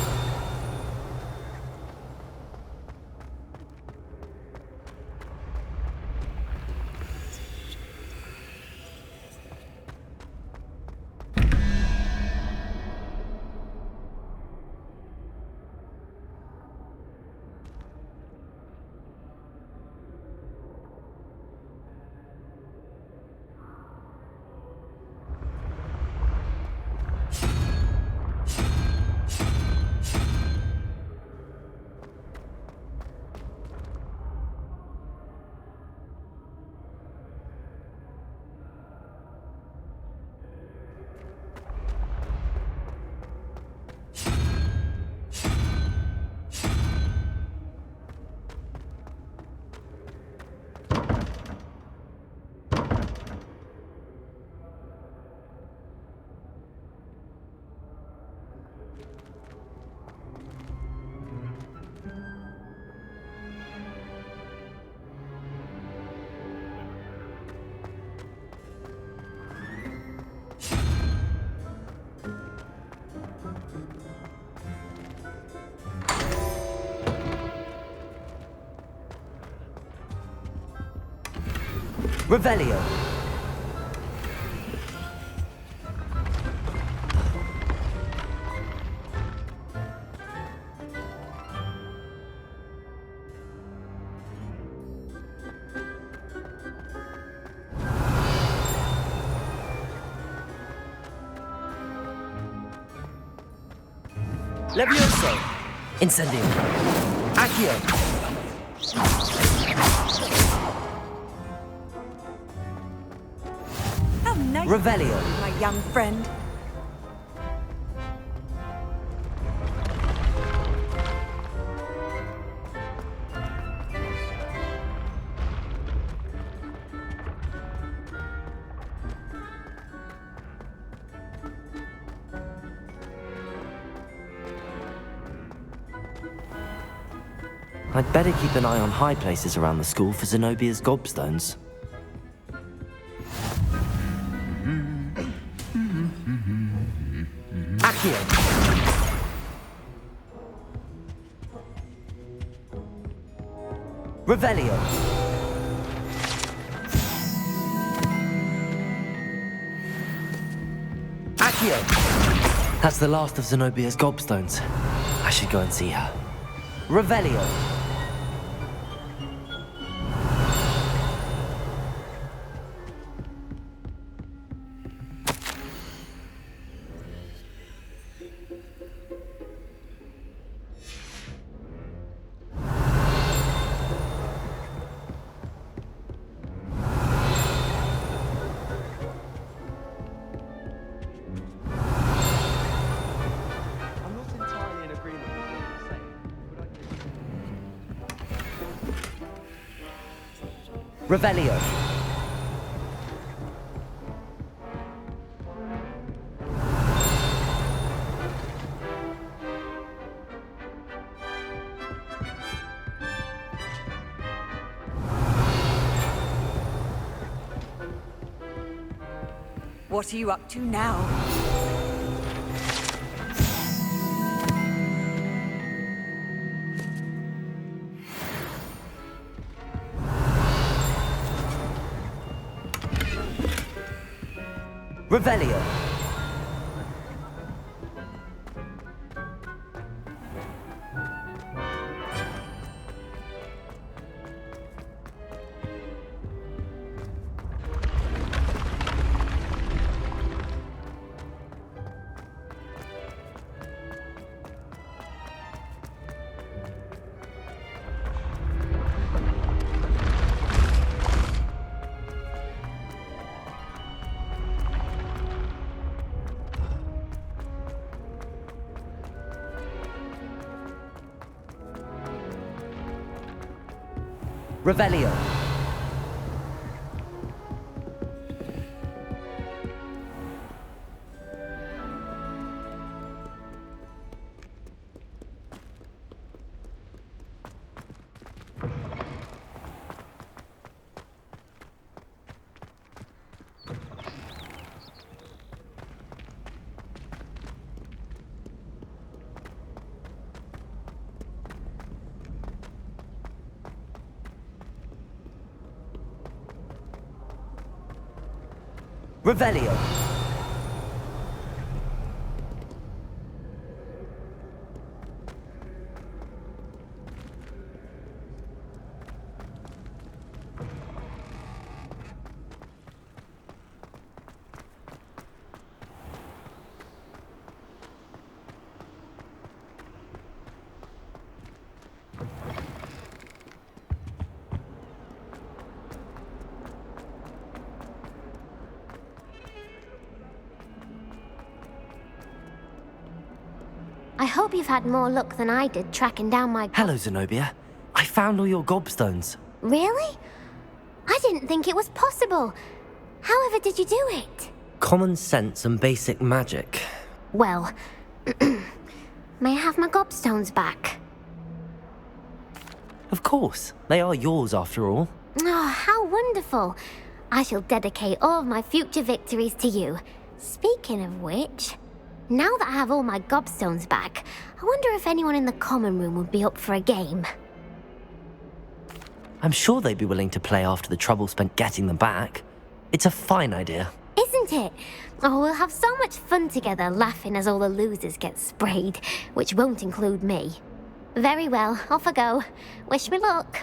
Revelio. Levioso. Incendio. Accio. Nice Revelio. my young friend. I'd better keep an eye on high places around the school for Zenobia's gobstones. Accio. Revelio. Accio. That's the last of Zenobia's gobstones. I should go and see her. Revelio. Revelio. What are you up to now? Revelio. Revelio. Revelio. I hope you've had more luck than I did tracking down my... Hello, Zenobia. I found all your gobstones. Really? I didn't think it was possible. However did you do it? Common sense and basic magic. Well, may I have my gobstones back? Of course. They are yours, after all. Oh, how wonderful. I shall dedicate all of my future victories to you. Speaking of which... now that I have all my gobstones back, I wonder if anyone in the common room would be up for a game. I'm sure they'd be willing to play after the trouble spent getting them back. It's a fine idea. Isn't it? Oh, we'll have so much fun together laughing as all the losers get sprayed, which won't include me. Very well, off I go. Wish me luck.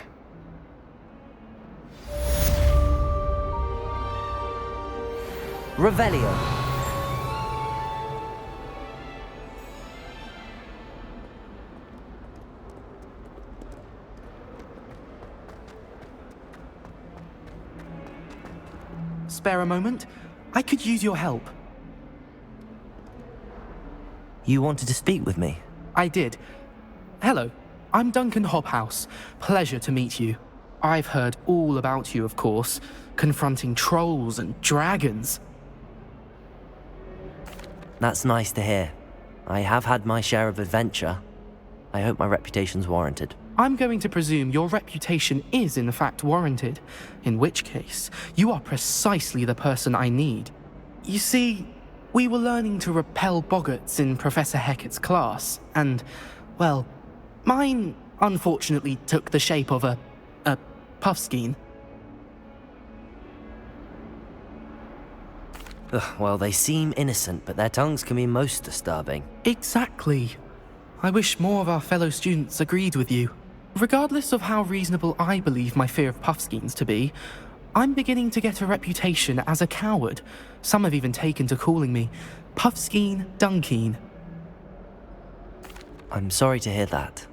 Revelio. Spare a moment? I could use your help. You wanted to speak with me? I did. Hello, I'm Duncan Hobhouse. Pleasure to meet you. I've heard all about you, of course, confronting trolls and dragons. That's nice to hear. I have had my share of adventure. I hope my reputation's warranted. I'm going to presume your reputation is in fact warranted, in which case, you are precisely the person I need. You see, we were learning to repel boggarts in Professor Hecat's class, and, well, mine unfortunately took the shape of a Puffskein. Ugh, well, they seem innocent, but their tongues can be most disturbing. Exactly. I wish more of our fellow students agreed with you. Regardless of how reasonable I believe my fear of Puffskeins to be, I'm beginning to get a reputation as a coward. Some have even taken to calling me Puffskein Dunkeen. I'm sorry to hear that.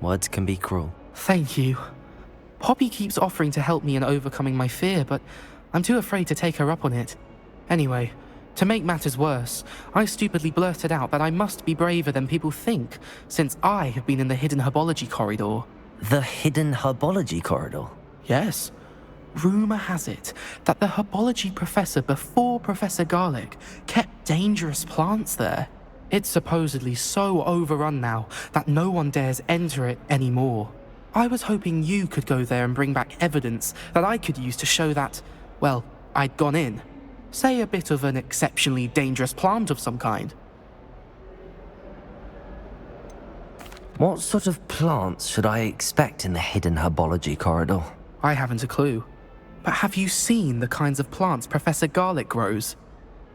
Words can be cruel. Thank you. Poppy keeps offering to help me in overcoming my fear, but I'm too afraid to take her up on it. Anyway, to make matters worse, I stupidly blurted out that I must be braver than people think, since I have been in the hidden herbology corridor. The hidden herbology corridor? Yes. Rumour has it that the herbology professor before Professor Garlic kept dangerous plants there. It's supposedly so overrun now that no one dares enter it anymore. I was hoping you could go there and bring back evidence that I could use to show that, well, I'd gone in. Say a bit of an exceptionally dangerous plant of some kind. What sort of plants should I expect in the hidden herbology corridor? I haven't a clue. But have you seen the kinds of plants Professor Garlic grows?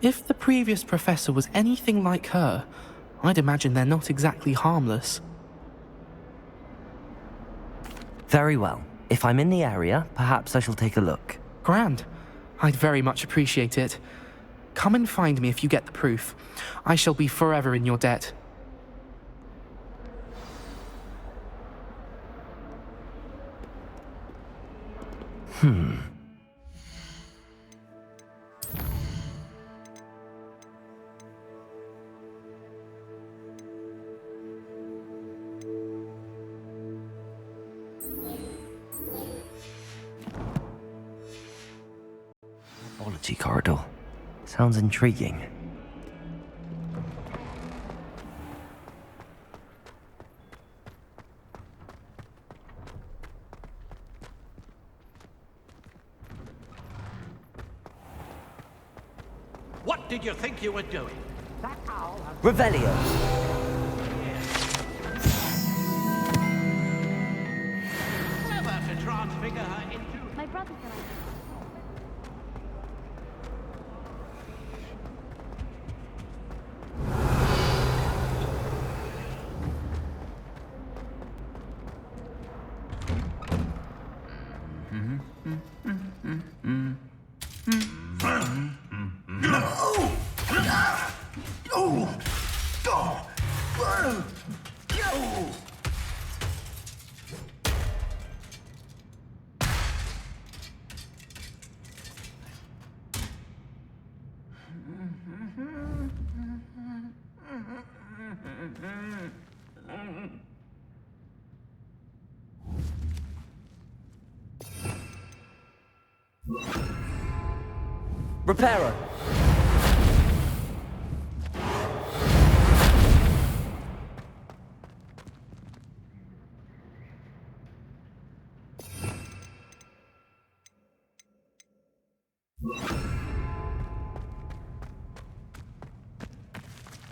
If the previous professor was anything like her, I'd imagine they're not exactly harmless. Very well. If I'm in the area, perhaps I shall take a look. Grand. I'd very much appreciate it. Come and find me if you get the proof. I shall be forever in your debt. Herbology corridor. Sounds intriguing. What did you think you were doing? Revelio. Clever to transfigure her into... My brother's Reparo.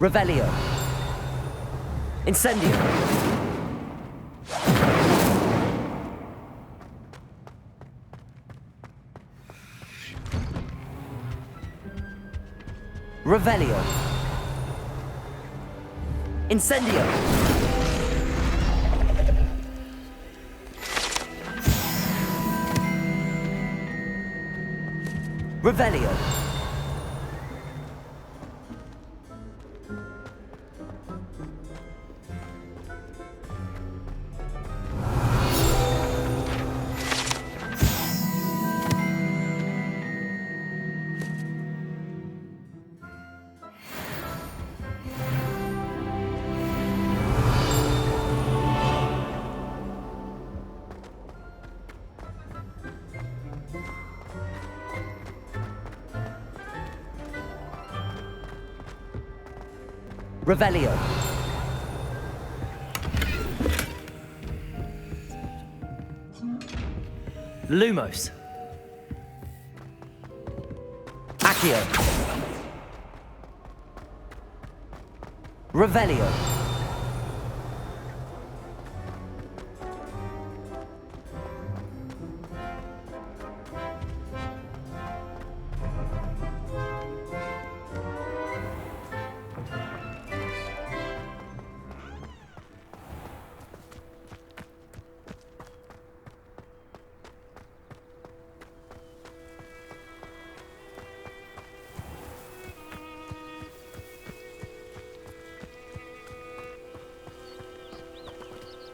Revelio. Incendio. Revelio. Incendio. Revelio. Revelio. Lumos. Accio. Revelio.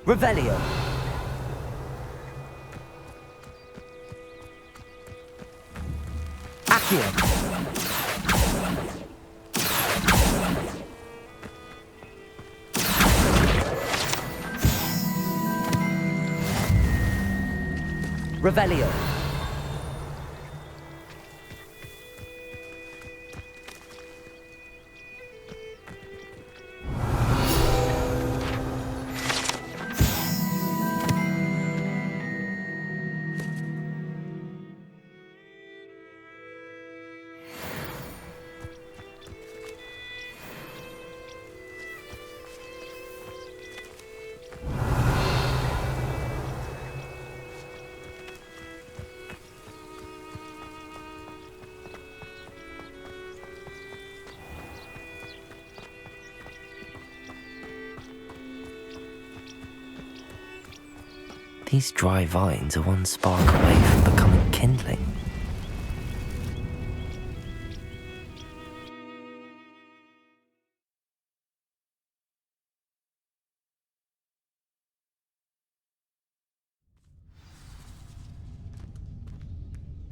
Revelio. Accio. Revelio. These dry vines are one spark away from becoming kindling.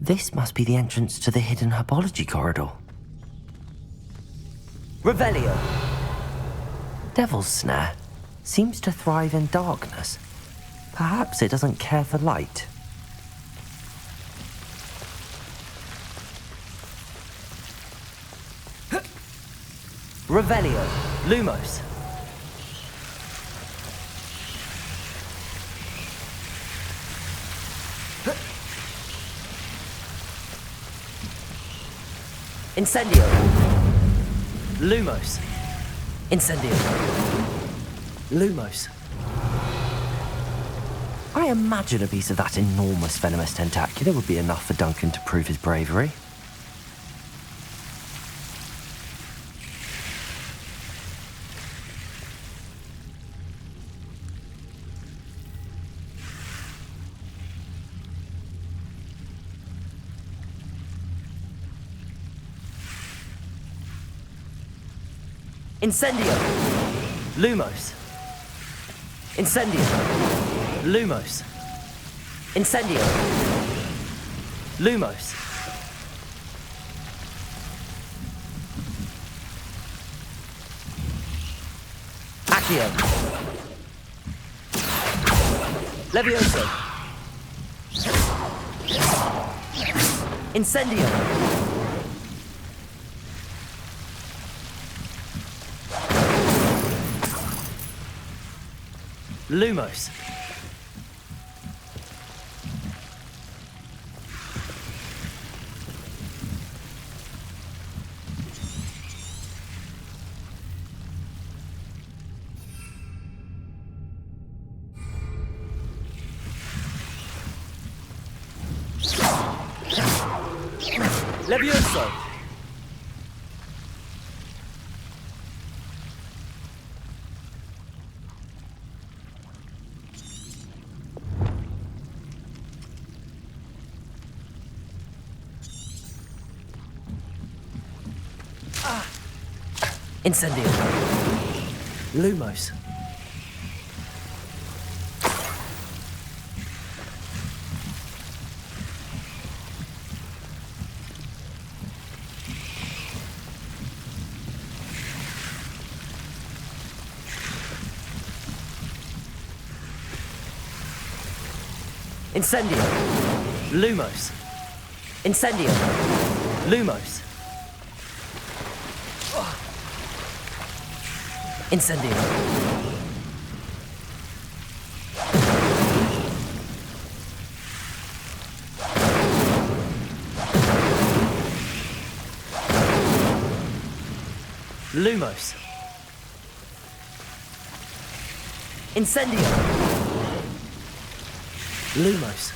This must be the entrance to the hidden herbology corridor. Revelio. Devil's Snare seems to thrive in darkness. Perhaps it doesn't care for light. Revelio. Lumos. Incendio. Lumos. Incendio. Lumos. I imagine a piece of that enormous venomous tentacula would be enough for Duncan to prove his bravery. Incendio. Lumos. Incendio. Lumos. Incendio. Lumos. Accio. Levioso. Incendio. Lumos. Levioso. Incendio. Lumos. Incendio. Lumos. Incendio. Lumos. Incendio. Lumos. Incendio. Lumos.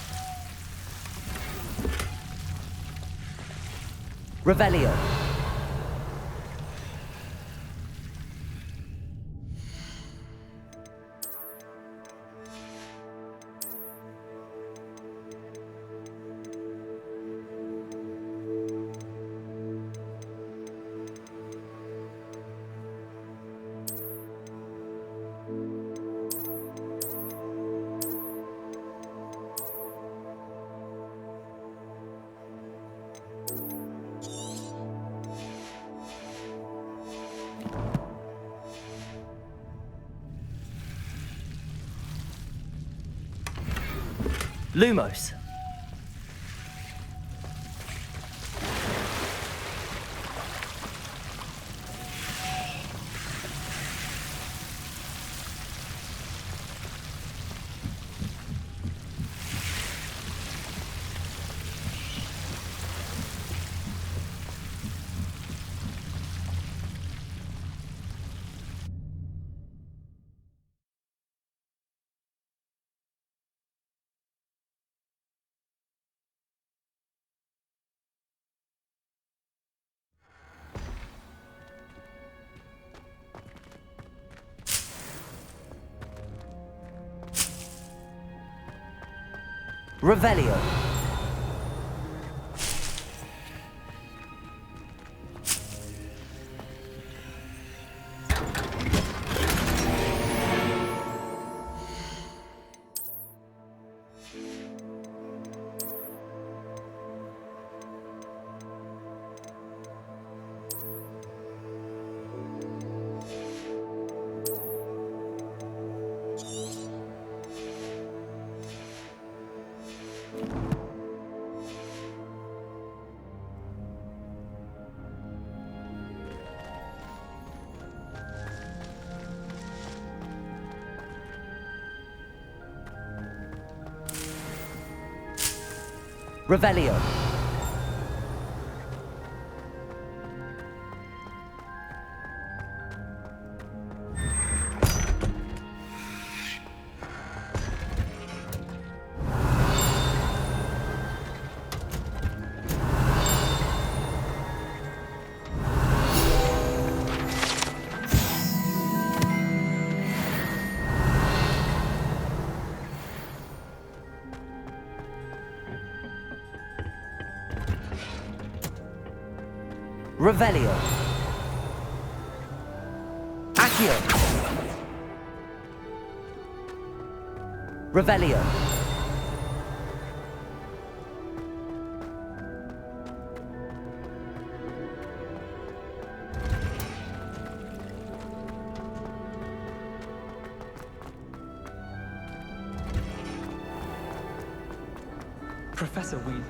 Revelio. Lumos. Revelio. Revelio. Revelio. Accio. Revelio. Professor Weed.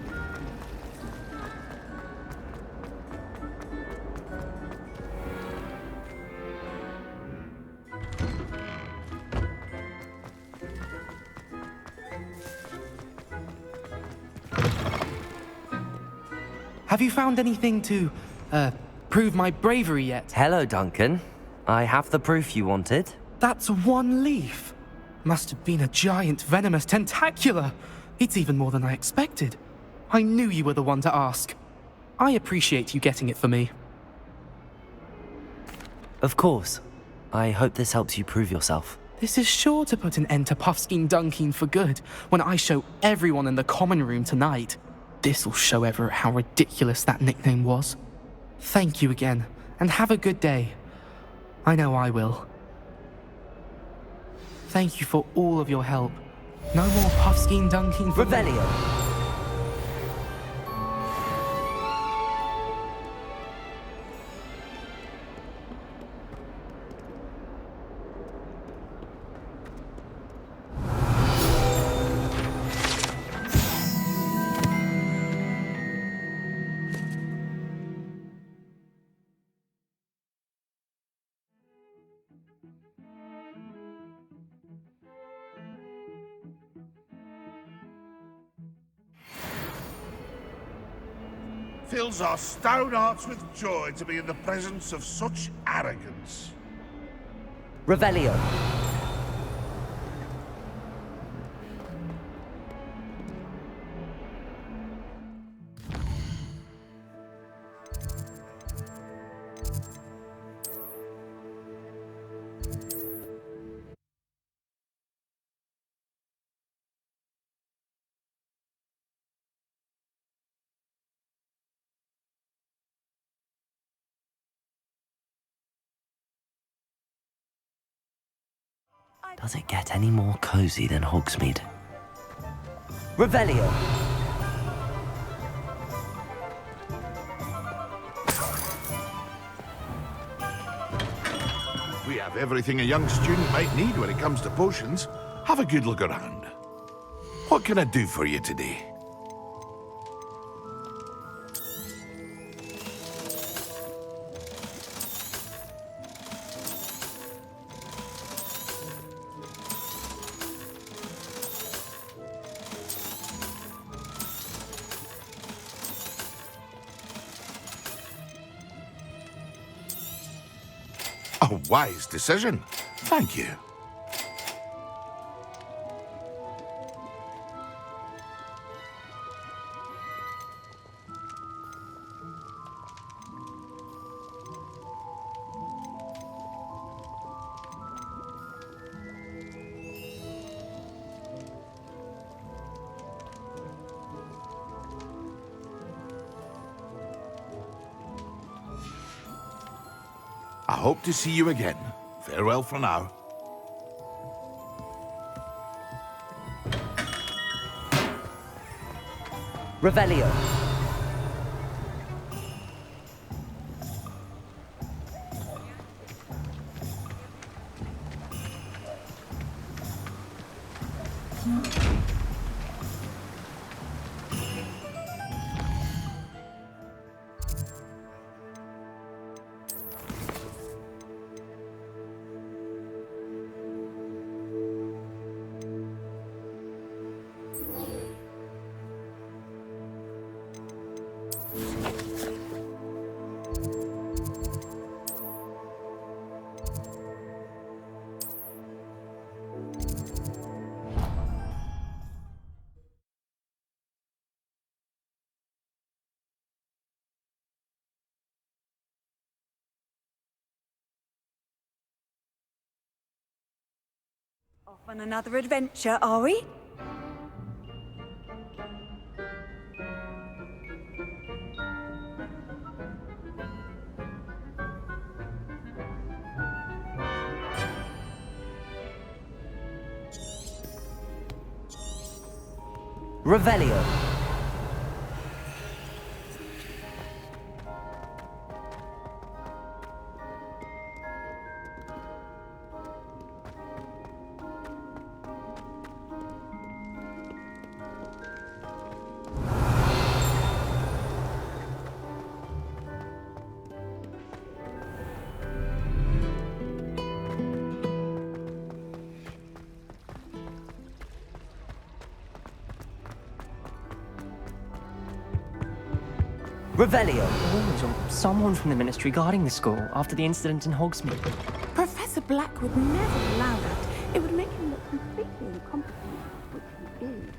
Have you found anything to, prove my bravery yet? Hello, Duncan. I have the proof you wanted. That's one leaf. Must have been a giant venomous tentacula. It's even more than I expected. I knew you were the one to ask. I appreciate you getting it for me. Of course. I hope this helps you prove yourself. This is sure to put an end to Puffskein Dunkin for good when I show everyone in the common room tonight. This'll show Everett how ridiculous that nickname was. Thank you again, and have a good day. I know I will. Thank you for all of your help. No more Puffskein Dunkin for Revelio. Fills our stout hearts with joy to be in the presence of such arrogance. Revelio. Does it get any more cozy than Hogsmeade? Revelio. We have everything a young student might need when it comes to potions. Have a good look around. What can I do for you today? A wise decision. Thank you. I hope to see you again. Farewell for now. Revelio. Off on another adventure, are we? Revelio. Revelio. Someone from the Ministry guarding the school after the incident in Hogsmeade. Professor Black would never allow that. It would make him look completely incompetent, which he is.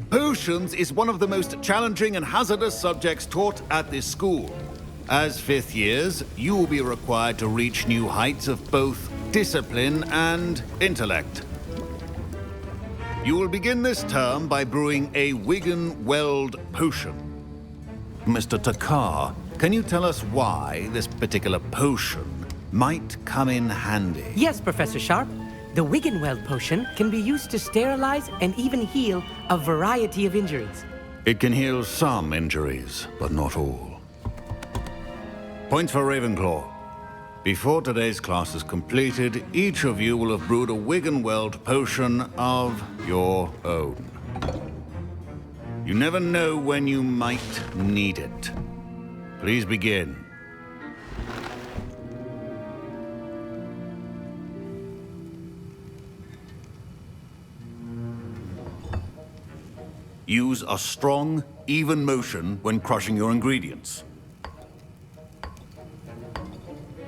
Potions is one of the most challenging and hazardous subjects taught at this school. As fifth years, you will be required to reach new heights of both discipline and intellect. You will begin this term by brewing a Wiggen-Weld potion. Mr. Takar, can you tell us why this particular potion might come in handy? Yes, Professor Sharp. The Wiggen-Weld potion can be used to sterilize and even heal a variety of injuries. It can heal some injuries, but not all. Point for Ravenclaw. Before today's class is completed, each of you will have brewed a Wiggen-Weld potion of your own. You never know when you might need it. Please begin. Use a strong, even motion when crushing your ingredients.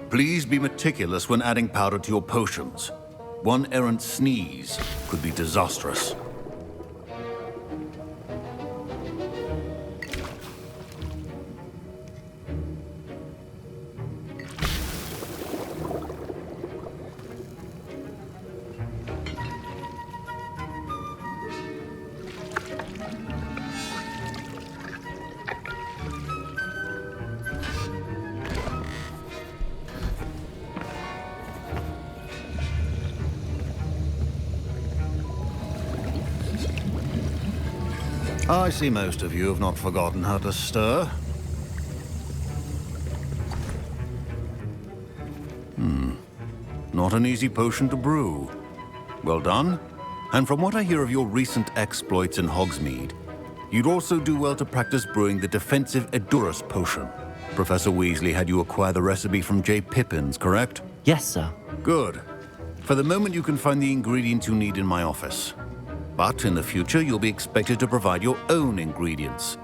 Please be meticulous when adding powder to your potions. One errant sneeze could be disastrous. I see most of you have not forgotten how to stir. Not an easy potion to brew. Well done. And from what I hear of your recent exploits in Hogsmeade, you'd also do well to practice brewing the defensive Edurus potion. Professor Weasley had you acquire the recipe from J. Pippins, correct? Yes, sir. Good. For the moment, you can find the ingredients you need in my office. But in the future, you'll be expected to provide your own ingredients.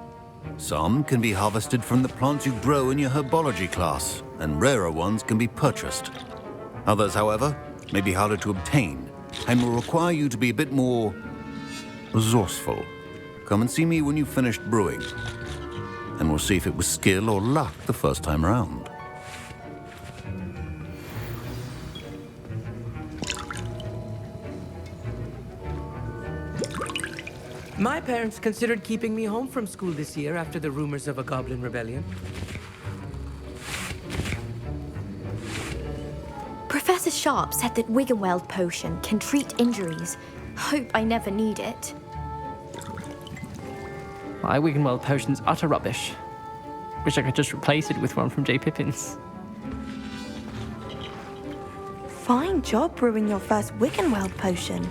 Some can be harvested from the plants you grow in your herbology class, and rarer ones can be purchased. Others, however, may be harder to obtain, and will require you to be a bit more resourceful. Come and see me when you've finished brewing, and we'll see if it was skill or luck the first time round. My parents considered keeping me home from school this year after the rumors of a goblin rebellion. Professor Sharp said that Wiggenweld potion can treat injuries. Hope I never need it. My Wiggenweld potion's utter rubbish. Wish I could just replace it with one from J. Pippins. Fine job brewing your first Wiggenweld potion.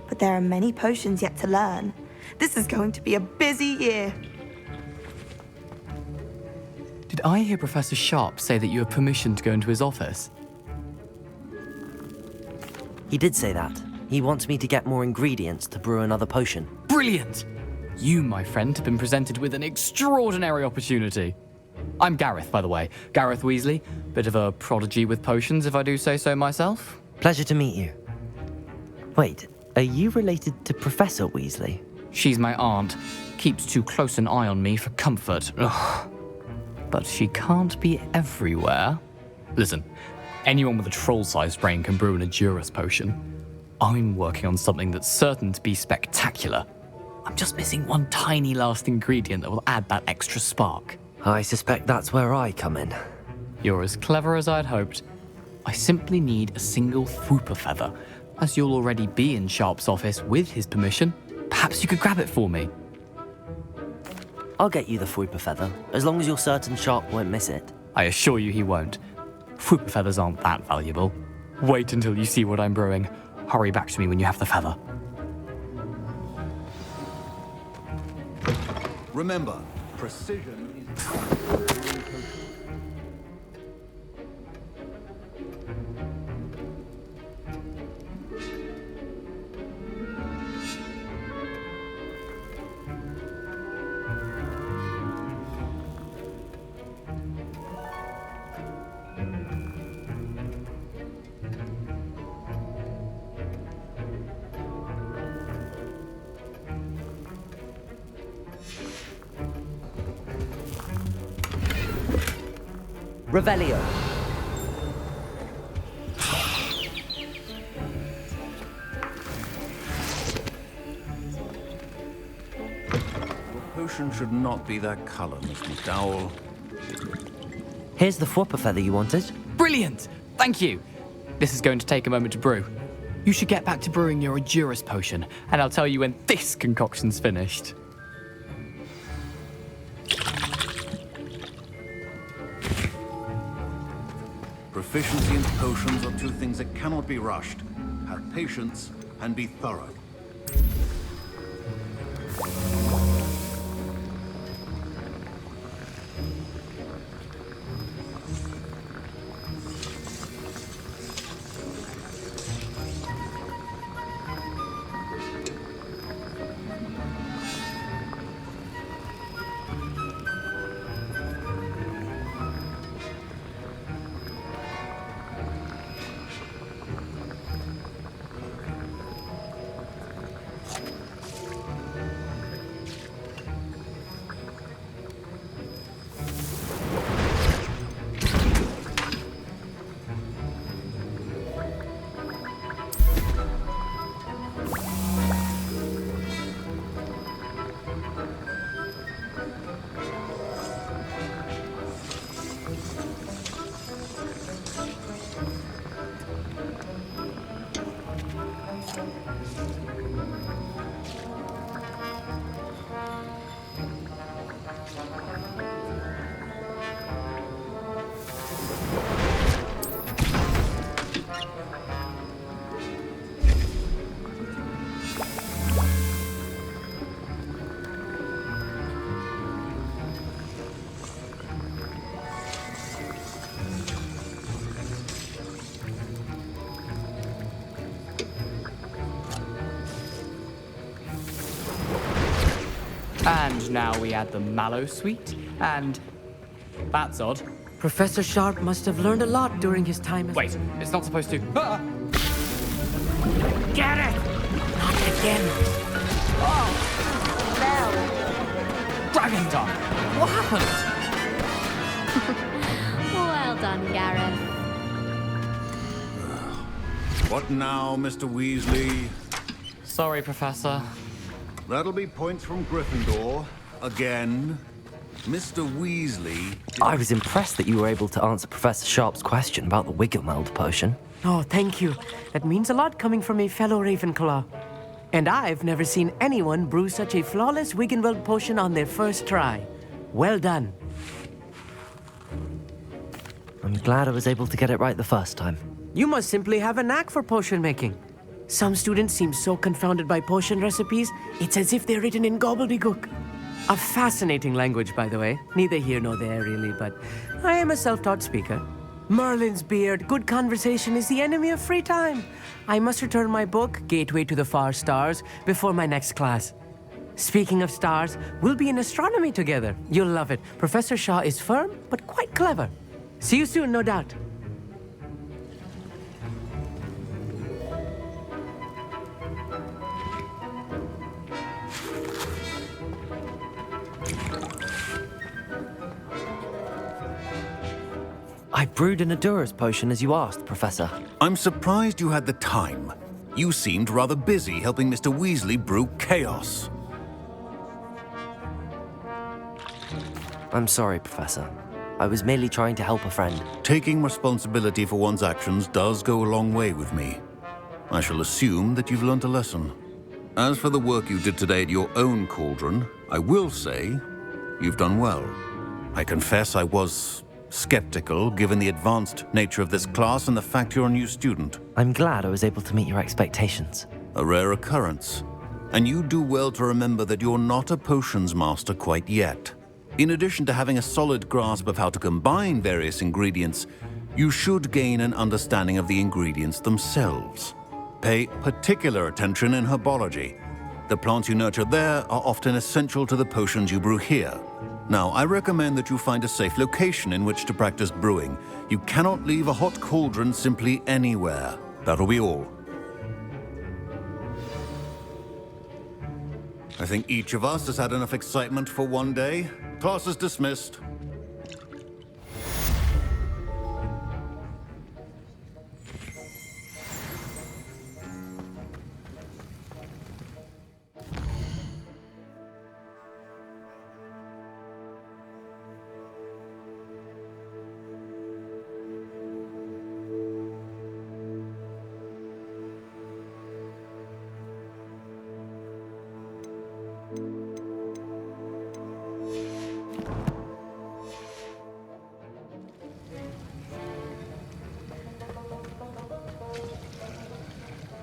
But there are many potions yet to learn. This is going to be a busy year. Did I hear Professor Sharp say that you have permission to go into his office? He did say that. He wants me to get more ingredients to brew another potion. Brilliant! You, my friend, have been presented with an extraordinary opportunity. I'm Gareth, by the way. Gareth Weasley. Bit of a prodigy with potions, if I do say so myself. Pleasure to meet you. Wait, are you related to Professor Weasley? She's my aunt. Keeps too close an eye on me for comfort. Ugh. But she can't be everywhere. Listen, anyone with a troll-sized brain can brew an Edurus potion. I'm working on something that's certain to be spectacular. I'm just missing one tiny last ingredient that will add that extra spark. I suspect that's where I come in. You're as clever as I'd hoped. I simply need a single Fwooper feather. As you'll already be in Sharp's office with his permission, perhaps you could grab it for me. I'll get you the Fwooper feather, as long as you're certain Sharp won't miss it. I assure you he won't. Fwooper feathers aren't that valuable. Wait until you see what I'm brewing. Hurry back to me when you have the feather. Remember, precision is... Revelio. Your potion should not be that color, Miss McDowell. Here's the Fwooper feather you wanted. Brilliant! Thank you. This is going to take a moment to brew. You should get back to brewing your Edurus potion, and I'll tell you when this concoction's finished. Proficiency in potions are two things that cannot be rushed. Have patience and be thorough. And now we add the mallow sweet, and that's odd. Professor Sharp must have learned a lot during his time as... Wait, it's not supposed to... Ah! Get it! Not again. Oh! Dragon tongue! What happened? Well done, Gareth. What now, Mr. Weasley? Sorry, Professor. That'll be points from Gryffindor. Again. Mr. Weasley... I was impressed that you were able to answer Professor Sharp's question about the Wiggenweld potion. Oh, thank you. That means a lot coming from a fellow Ravenclaw. And I've never seen anyone brew such a flawless Wiggenweld potion on their first try. Well done. I'm glad I was able to get it right the first time. You must simply have a knack for potion making. Some students seem so confounded by potion recipes, it's as if they're written in gobbledygook. A fascinating language, by the way. Neither here nor there, really, but I am a self-taught speaker. Merlin's beard, good conversation is the enemy of free time. I must return my book, Gateway to the Far Stars, before my next class. Speaking of stars, we'll be in astronomy together. You'll love it. Professor Shaw is firm, but quite clever. See you soon, no doubt. I brewed an Adura's potion as you asked, Professor. I'm surprised you had the time. You seemed rather busy helping Mr. Weasley brew chaos. I'm sorry, Professor. I was merely trying to help a friend. Taking responsibility for one's actions does go a long way with me. I shall assume that you've learnt a lesson. As for the work you did today at your own cauldron, I will say you've done well. I confess I was skeptical, given the advanced nature of this class and the fact you're a new student. I'm glad I was able to meet your expectations. A rare occurrence. And you do well to remember that you're not a potions master quite yet. In addition to having a solid grasp of how to combine various ingredients, you should gain an understanding of the ingredients themselves. Pay particular attention in herbology. The plants you nurture there are often essential to the potions you brew here. Now, I recommend that you find a safe location in which to practice brewing. You cannot leave a hot cauldron simply anywhere. That'll be all. I think each of us has had enough excitement for one day. Class is dismissed.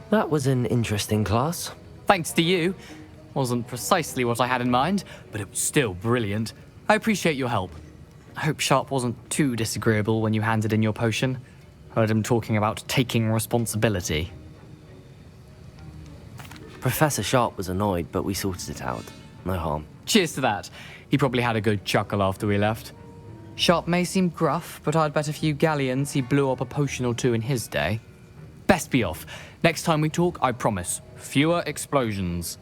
That was an interesting class. Thanks to you. Wasn't precisely what I had in mind, but it was still brilliant. I appreciate your help. I hope Sharp wasn't too disagreeable when you handed in your potion. Heard him talking about taking responsibility. Professor Sharp was annoyed, but we sorted it out. No harm. Cheers to that. He probably had a good chuckle after we left. Sharp may seem gruff, but I'd bet a few galleons he blew up a potion or two in his day. Best be off. Next time we talk, I promise, fewer explosions.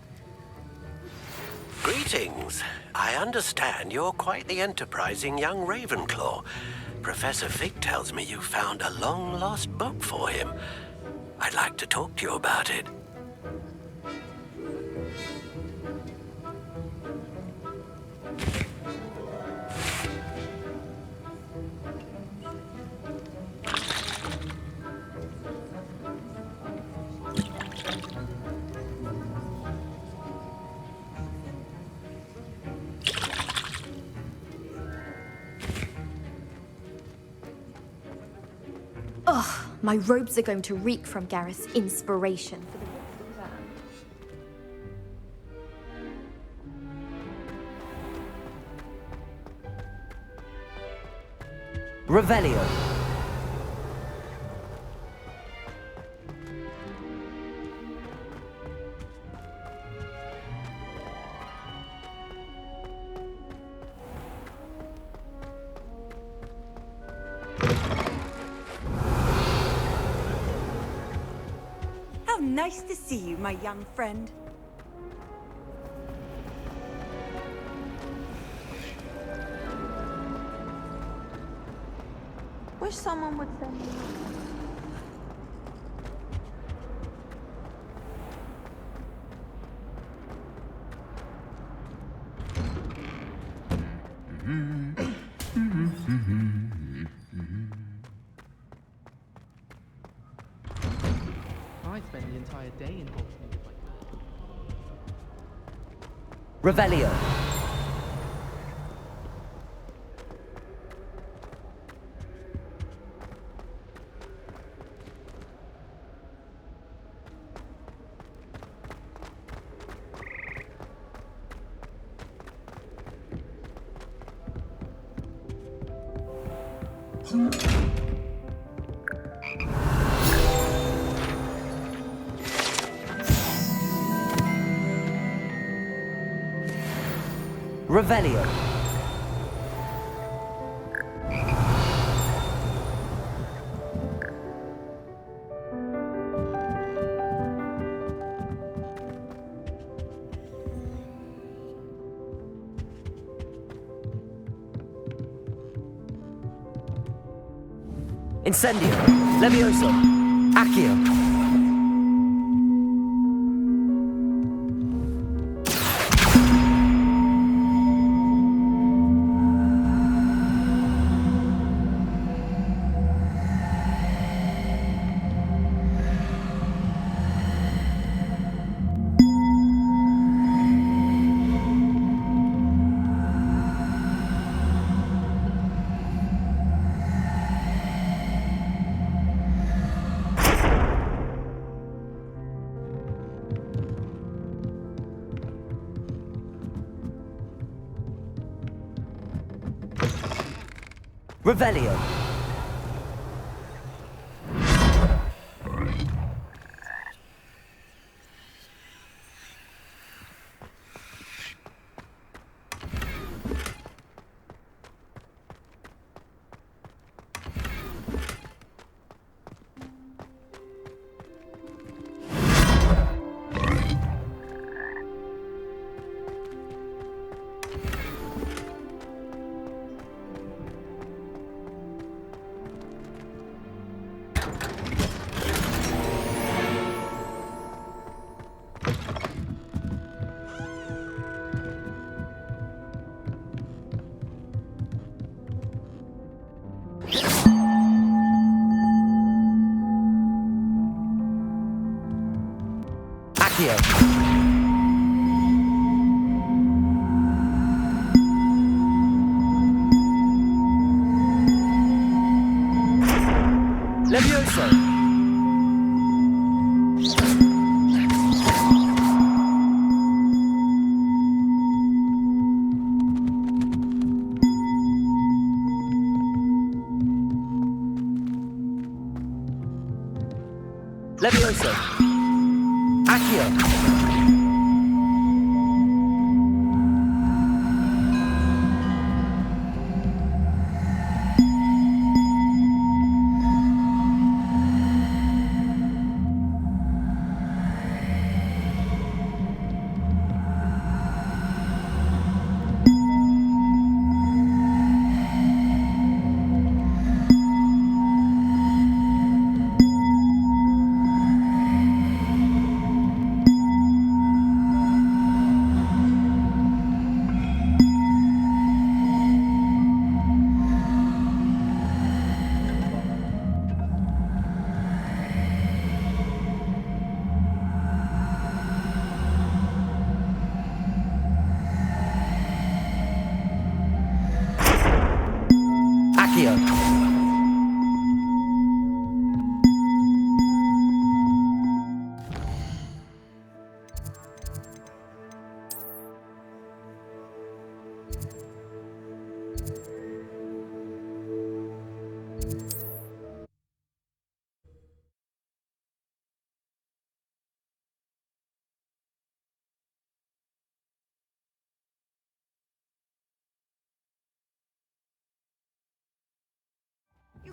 Greetings. I understand you're quite the enterprising young Ravenclaw. Professor Fig tells me you found a long-lost book for him. I'd like to talk to you about it. Ugh, my robes are going to reek from Gareth's inspiration for the Revelio. Nice to see you, my young friend. Wish someone would send me. I spend the entire day in Hogsmeade. Revelio. Revelio. Incendio. Levioso. Accio. Revelio. Accio. Levioso. Levioso. Accio.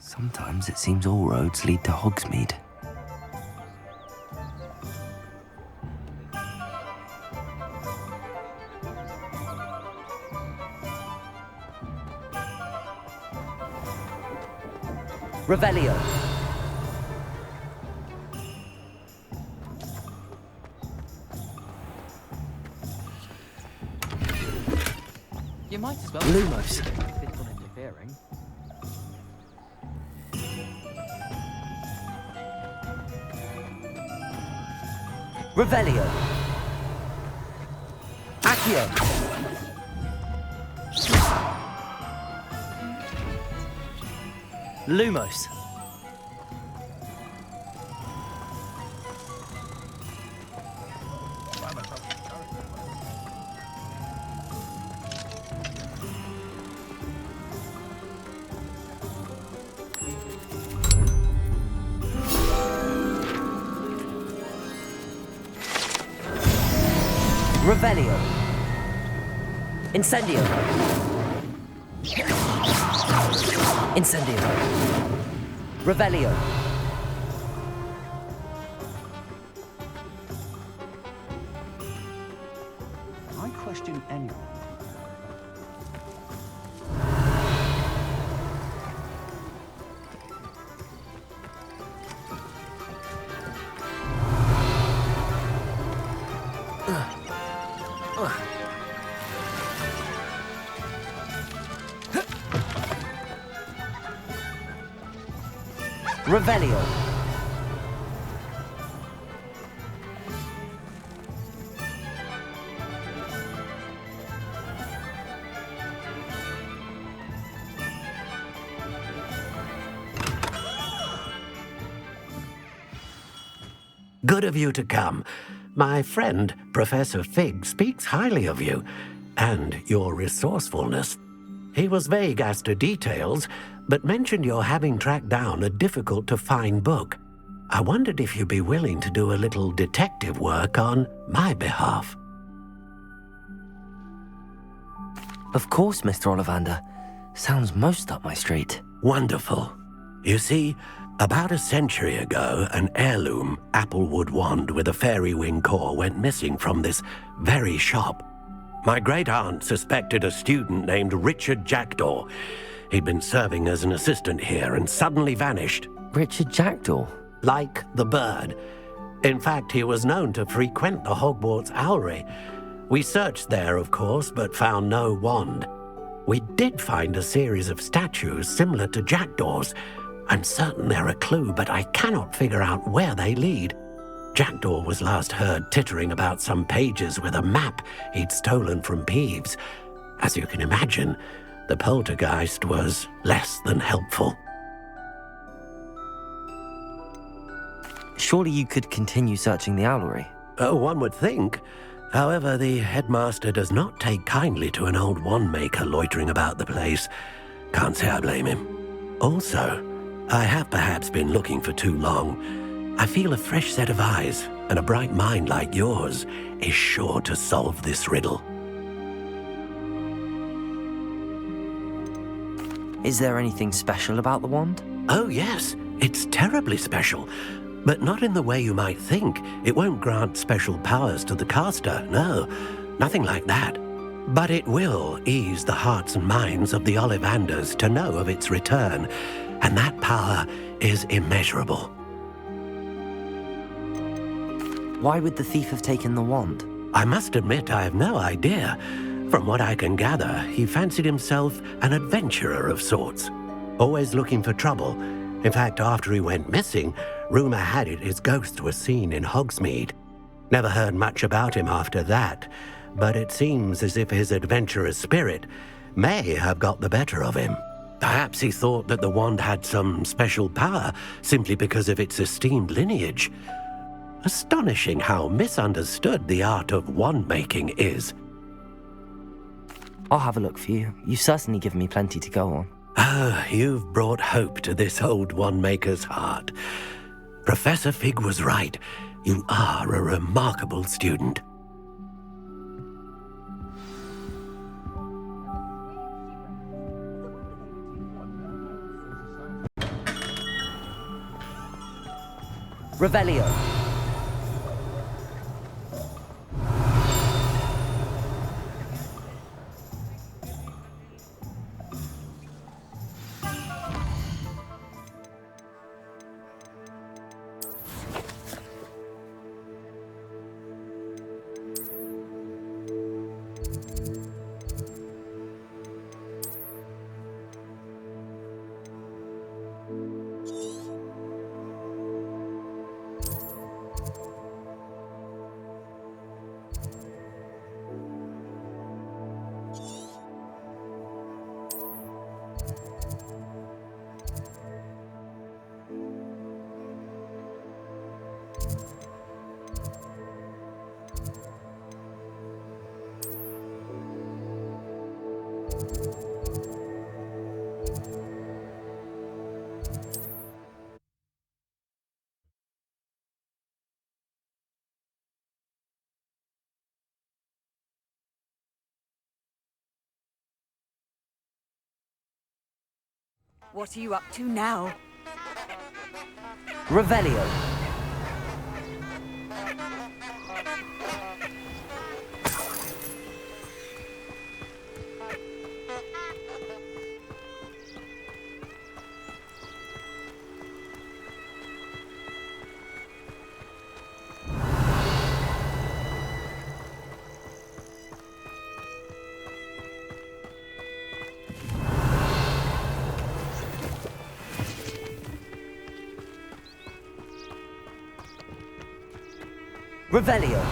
Sometimes it seems all roads lead to Hogsmeade. Revelio. You might as well. Lumos. Interfering. Revelio. Accio. Lumos. Revelio. Incendio. Incendio. Revelio. I question anyone. Revelio. Good of you to come. My friend, Professor Fig, speaks highly of you and your resourcefulness. He was vague as to details, but mentioned your having tracked down a difficult-to-find book. I wondered if you'd be willing to do a little detective work on my behalf. Of course, Mr. Ollivander. Sounds most up my street. Wonderful. You see, about a century ago, an heirloom applewood wand with a fairy wing core went missing from this very shop. My great-aunt suspected a student named Richard Jackdaw. He'd been serving as an assistant here and suddenly vanished. Richard Jackdaw? Like the bird. In fact, he was known to frequent the Hogwarts Owlery. We searched there, of course, but found no wand. We did find a series of statues similar to Jackdaw's. I'm certain they're a clue, but I cannot figure out where they lead. Jackdaw was last heard tittering about some pages with a map he'd stolen from Peeves. As you can imagine, the poltergeist was less than helpful. Surely you could continue searching the owlery. Oh, one would think. However, the headmaster does not take kindly to an old wand-maker loitering about the place. Can't say I blame him. Also, I have perhaps been looking for too long. I feel a fresh set of eyes and a bright mind like yours is sure to solve this riddle. Is there anything special about the wand? Oh, yes. It's terribly special. But not in the way you might think. It won't grant special powers to the caster, no. Nothing like that. But it will ease the hearts and minds of the Ollivanders to know of its return. And that power is immeasurable. Why would the thief have taken the wand? I must admit I have no idea. From what I can gather, he fancied himself an adventurer of sorts. Always looking for trouble. In fact, after he went missing, rumor had it his ghost was seen in Hogsmeade. Never heard much about him after that, but it seems as if his adventurous spirit may have got the better of him. Perhaps he thought that the wand had some special power simply because of its esteemed lineage. Astonishing how misunderstood the art of wand-making is. I'll have a look for you. You've certainly given me plenty to go on. Ah, you've brought hope to this old wand-maker's heart. Professor Fig was right. You are a remarkable student. Revelio. What are you up to now? Revelio. Revelio.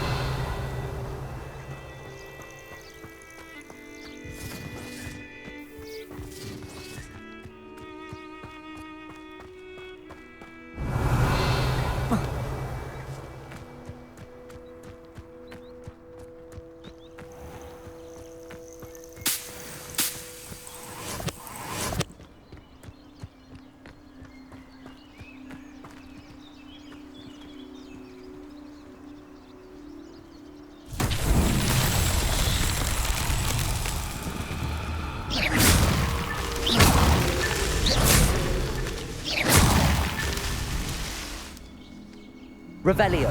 Revelio.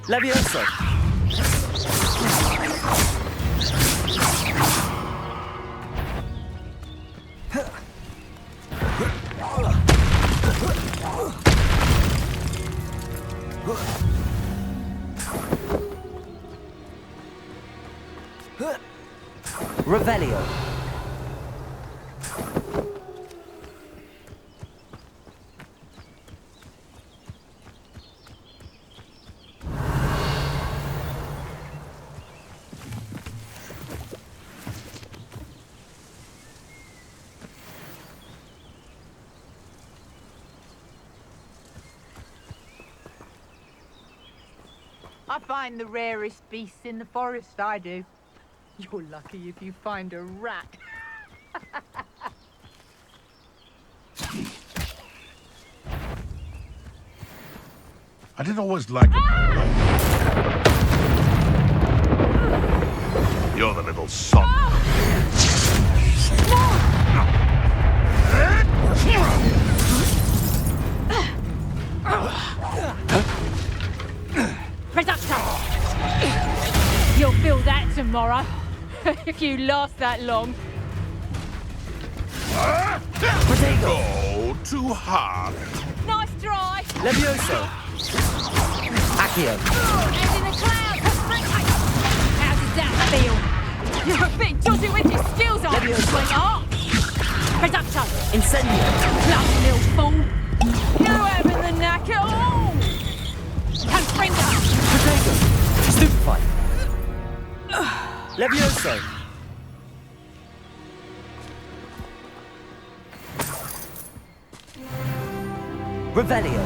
Levioso. Revelio. I find the rarest beasts in the forest, I do. You're lucky if you find a rat. I didn't always like it. You're the little sod. Reductor! You'll feel that tomorrow, if you last that long. Go too hard. Nice try! Levioso. Accio. And in the clouds! How does that feel? You're a bit dodgy with your skills, aren't you, sweetheart? Reductor! Incendio. Bloody little fool! You haven't the knack at all! Confringo! Potato. Stupefy. Levioso. Revelio.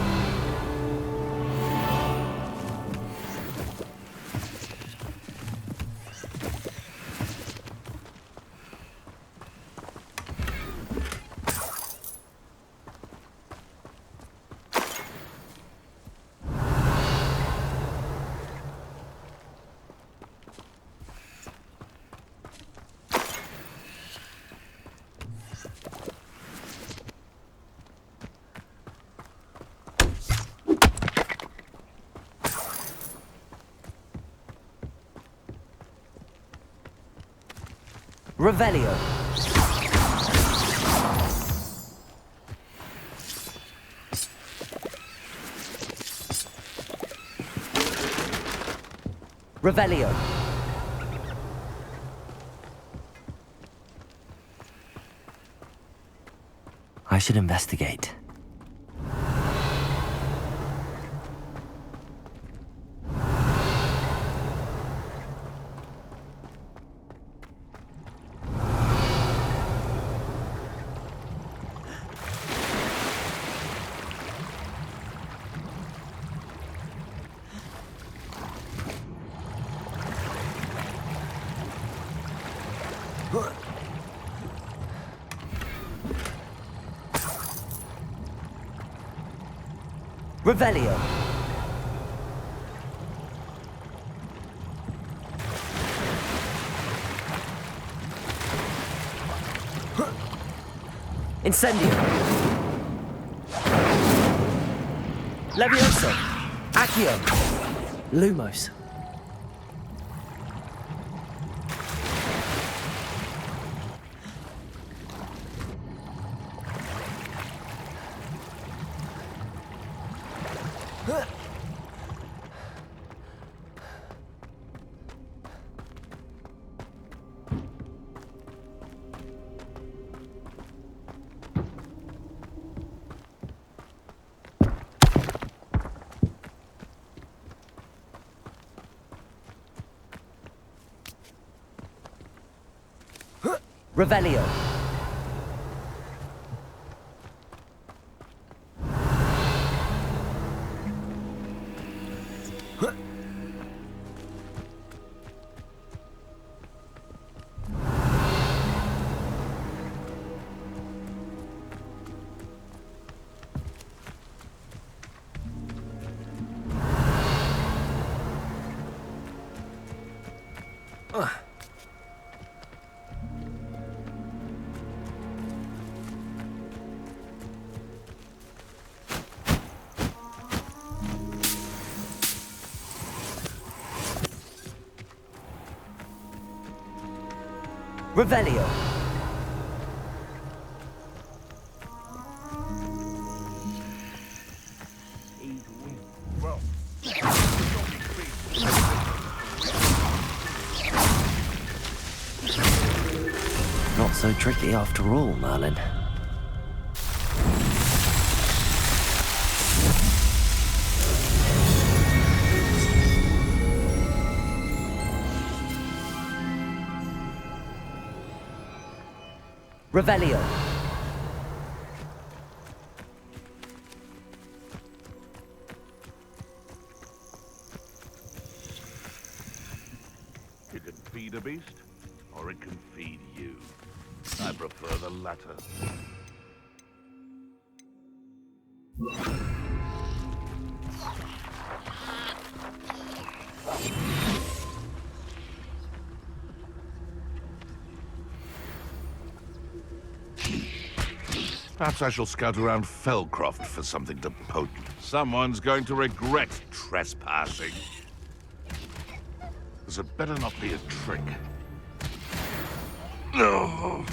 Revelio. Revelio. I should investigate. Revelio. Incendio. Levioso. Accio. Lumos. Revelio. Revelio. Well, Not so tricky after all, Merlin. Revelio. you can feed a beast, or it can feed you. I prefer the latter. Perhaps I shall scout around Felcroft for something to poke. Someone's going to regret trespassing. This had better not be a trick. No.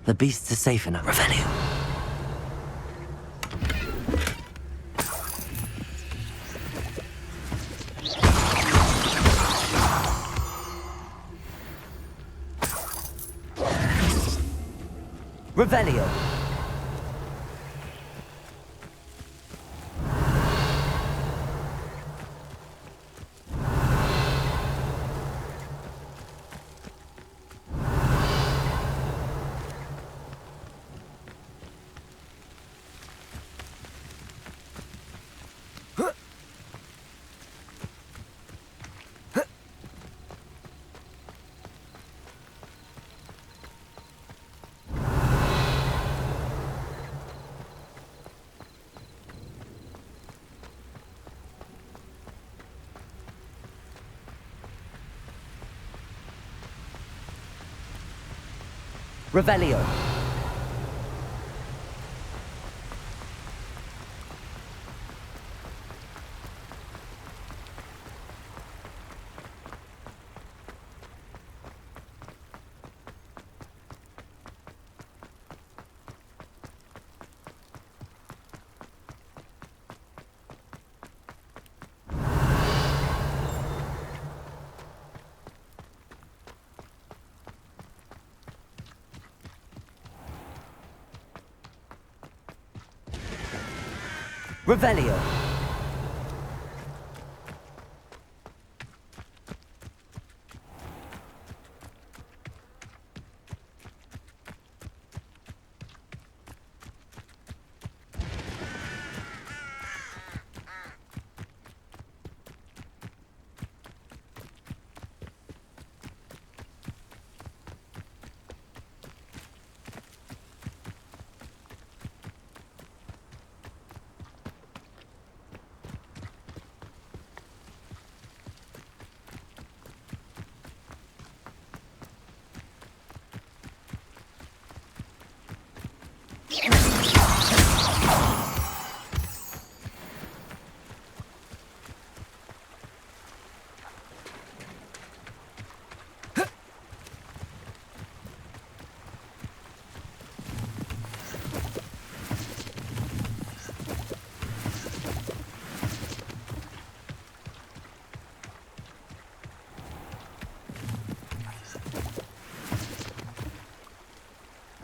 The beasts are safe enough. Revelio. Revelio. Revelio. Revelio.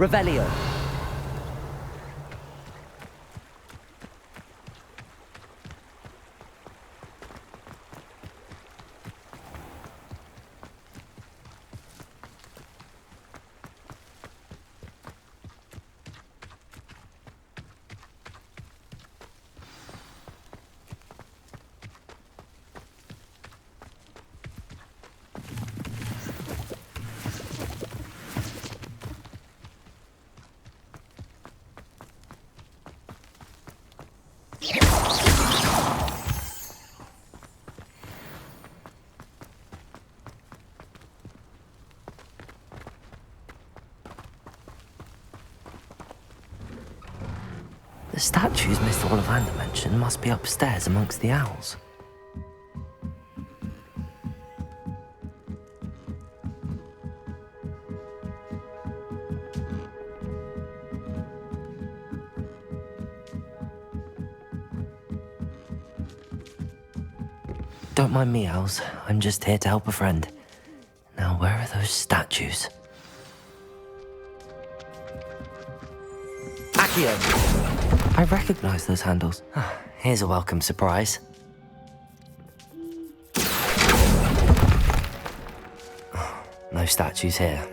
Revelio. The statues Mr. Ollivander mentioned must be upstairs amongst the owls. Don't mind me, owls. I'm just here to help a friend. Now, where are those statues? Accio. I recognize those handles. Here's a welcome surprise. No statues here.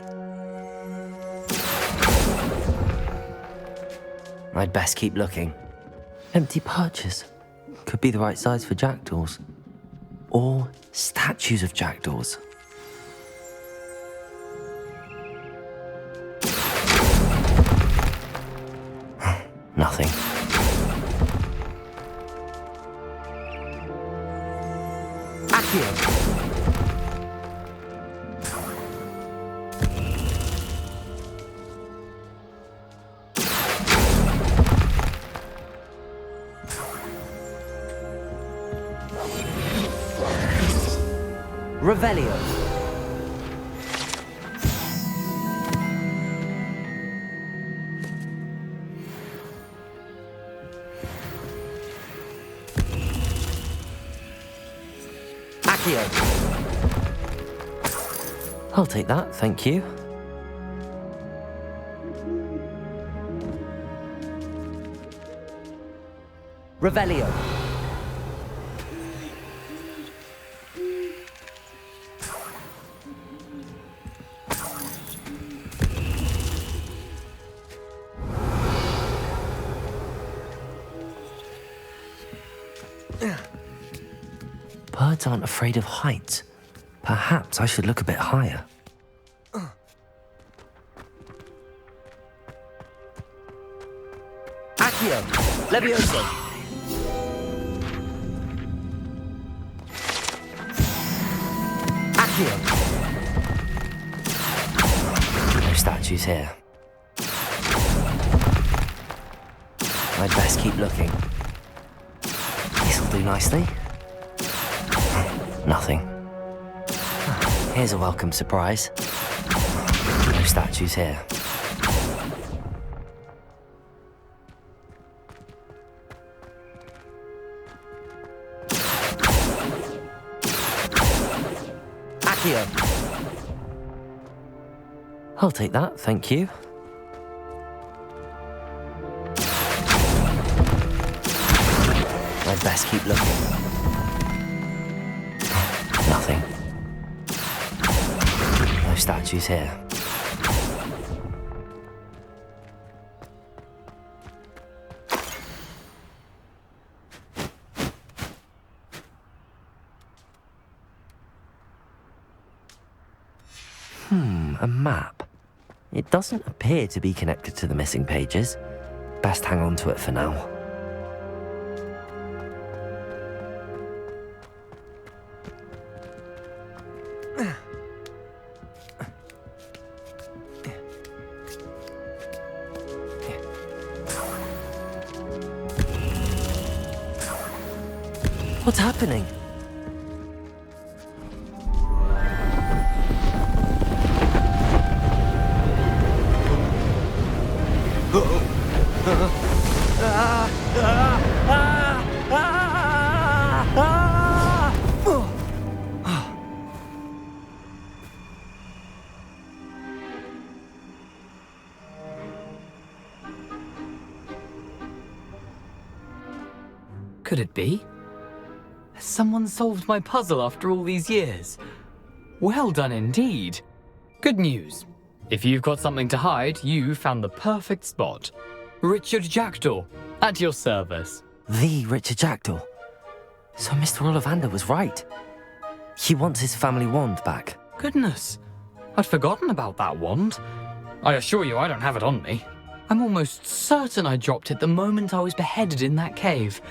I'd best keep looking. Empty perches. Could be the right size for jackdaws. Or statues of jackdaws. Nothing. Accio. Revelio. Accio. I'll take that, thank you. Revelio. Birds aren't afraid of heights. Perhaps I should look a bit higher. Accio. Levioso. Accio. No statues here. I'd best keep looking. This'll do nicely. Nothing. Here's a welcome surprise. No statues here. Accio. I'll take that, thank you. I'd best keep looking. Nothing. No statues here. A map. It doesn't appear to be connected to the missing pages. Best hang on to it for now. What's happening? could it be? Has someone solved my puzzle after all these years? Well done indeed. Good news. If you've got something to hide, you found the perfect spot. Richard Jackdaw, at your service. The Richard Jackdaw. So Mr. Ollivander was right. He wants his family wand back. Goodness, I'd forgotten about that wand. I assure you I don't have it on me. I'm almost certain I dropped it the moment I was beheaded in that cave.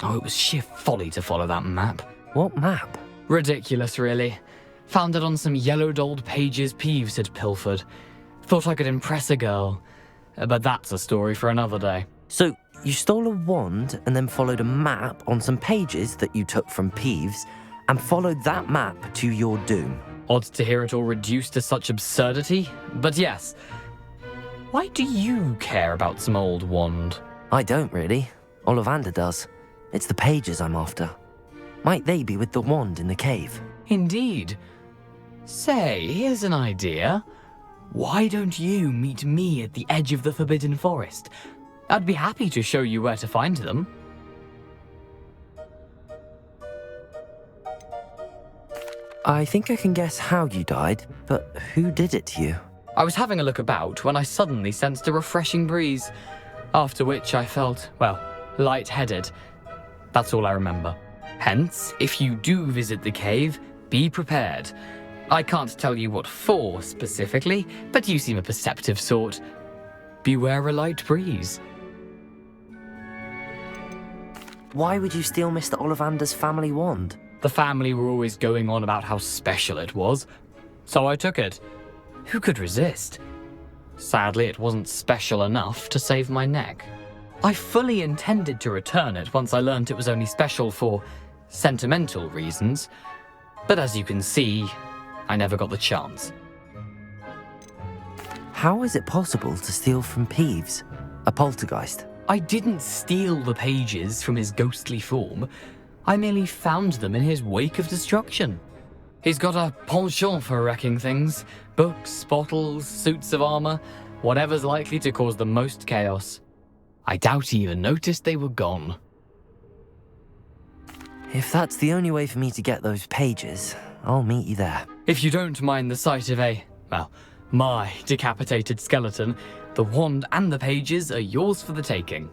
Oh, it was sheer folly to follow that map. What map? Ridiculous, really. Found it on some yellowed old pages Peeves had pilfered. Thought I could impress a girl. But that's a story for another day. So, you stole a wand and then followed a map on some pages that you took from Peeves and followed that map to your doom. Odd to hear it all reduced to such absurdity, but yes. Why do you care about some old wand? I don't really. Ollivander does. It's the pages I'm after. Might they be with the wand in the cave? Indeed. Say, here's an idea. Why don't you meet me at the edge of the Forbidden Forest? I'd be happy to show you where to find them. I think I can guess how you died, but who did it to you? I was having a look about when I suddenly sensed a refreshing breeze, after which I felt, well, lightheaded. That's all I remember. Hence, if you do visit the cave, be prepared. I can't tell you what for specifically, but you seem a perceptive sort. Beware a light breeze. Why would you steal Mr. Ollivander's family wand? The family were always going on about how special it was, so I took it. Who could resist? Sadly, it wasn't special enough to save my neck. I fully intended to return it once I learned it was only special for sentimental reasons, but as you can see, I never got the chance. How is it possible to steal from Peeves, a poltergeist? I didn't steal the pages from his ghostly form. I merely found them in his wake of destruction. He's got a penchant for wrecking things. Books, bottles, suits of armor, whatever's likely to cause the most chaos. I doubt he even noticed they were gone. If that's the only way for me to get those pages, I'll meet you there. If you don't mind the sight of my decapitated skeleton, the wand and the pages are yours for the taking.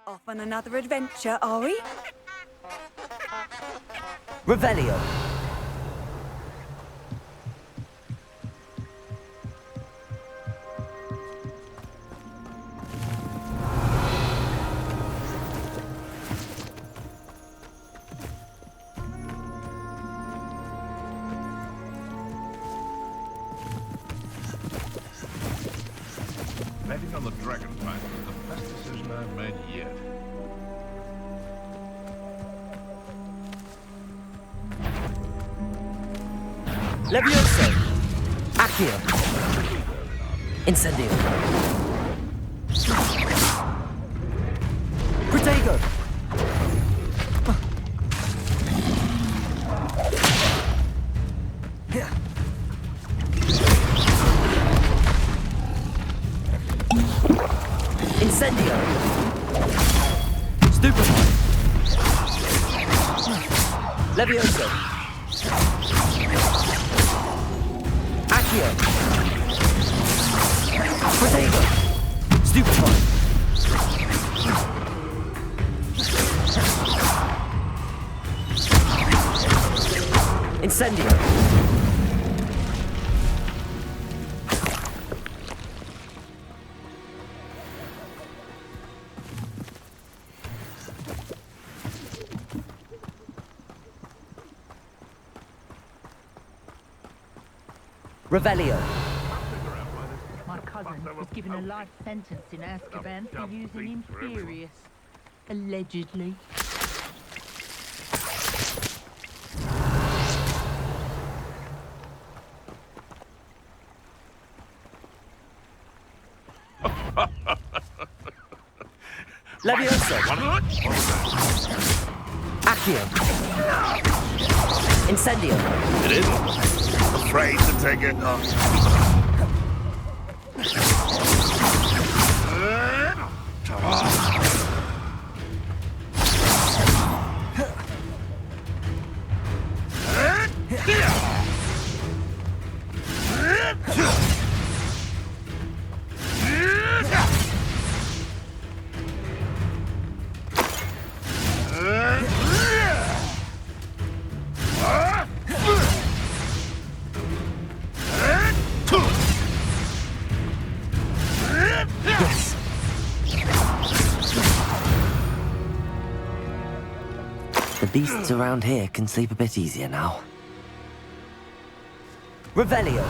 Off on another adventure, are we? Revelio. Working on the dragon type is the best decision I've made yet. Levioso. Accio. Incendio. Protego. Incendio. Stupefy. Levioso. Accio. Protego. Stupefy. Incendio. Revelio. My cousin was given a life sentence in Azkaban for using Imperius. Allegedly. Levioso. Accio. Incendio. It is. Afraid to take it off. The beasts around here can sleep a bit easier now. Revelio.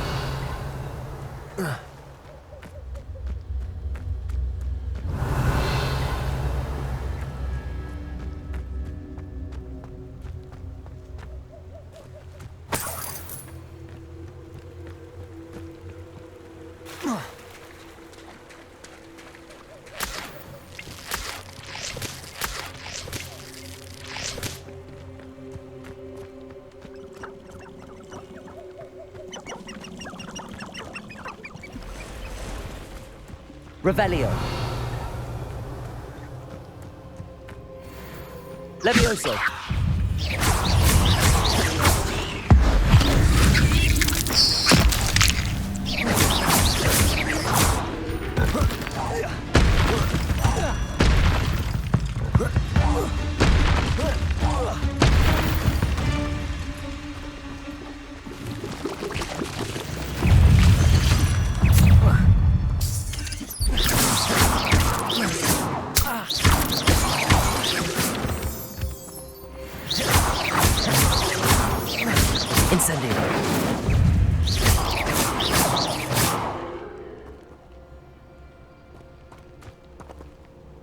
Revelio. Levioso.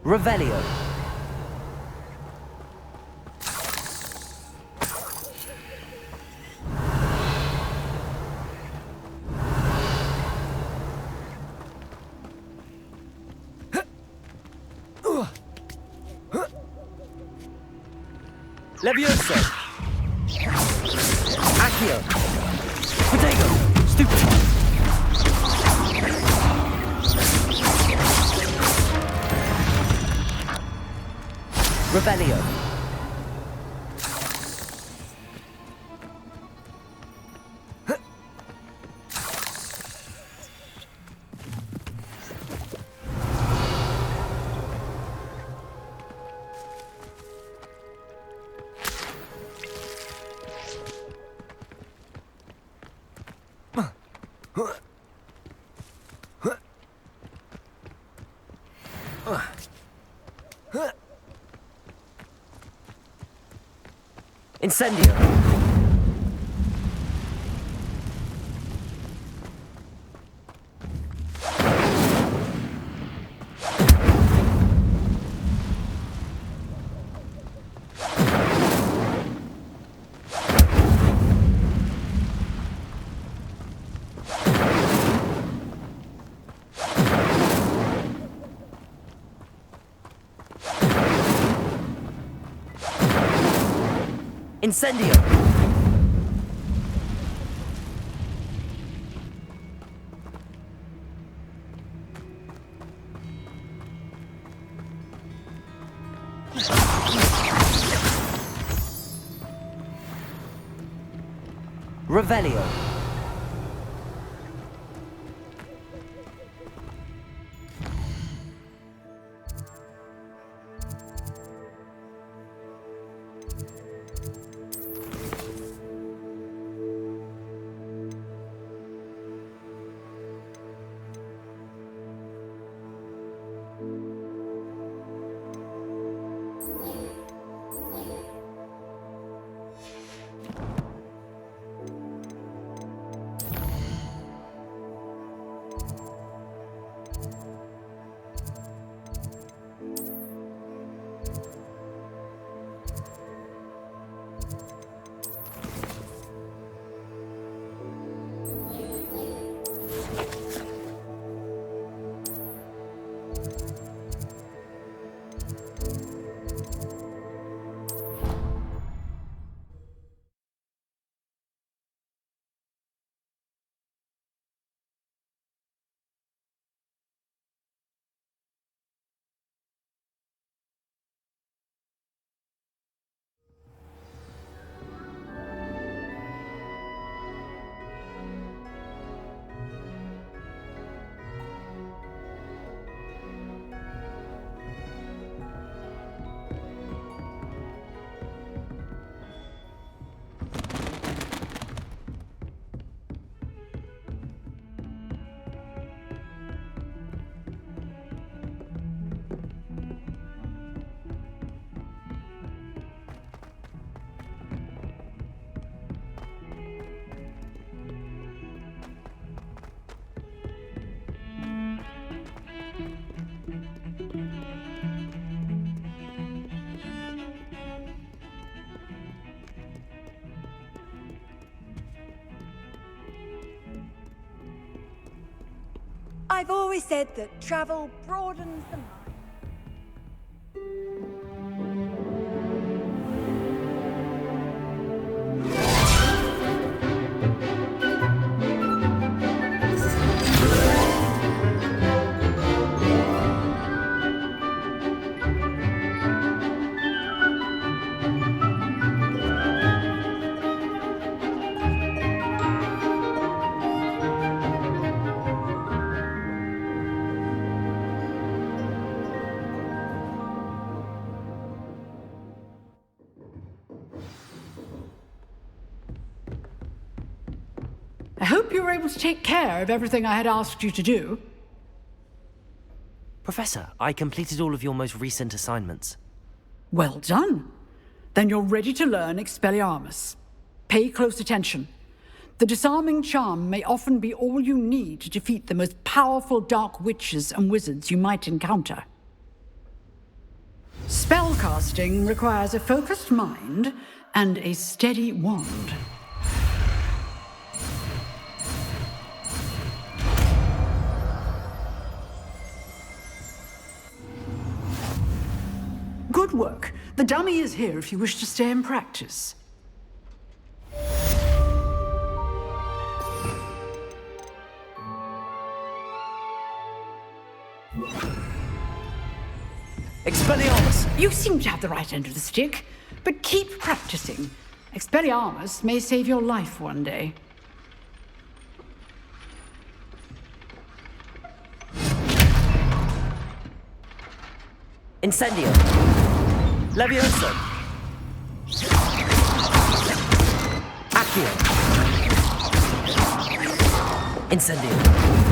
Revelio. Levioso. Accio. Protego. Stupid. Revelio. Incendio. Incendio! Revelio. I've always said that travel broadens the mind. I hope you were able to take care of everything I had asked you to do. Professor, I completed all of your most recent assignments. Well done. Then you're ready to learn Expelliarmus. Pay close attention. The disarming charm may often be all you need to defeat the most powerful dark witches and wizards you might encounter. Spellcasting requires a focused mind and a steady wand. Good work. The dummy is here if you wish to stay and practice. Expelliarmus! You seem to have the right end of the stick, but keep practicing. Expelliarmus may save your life one day. Incendio! Levioso! Accio! Incendio!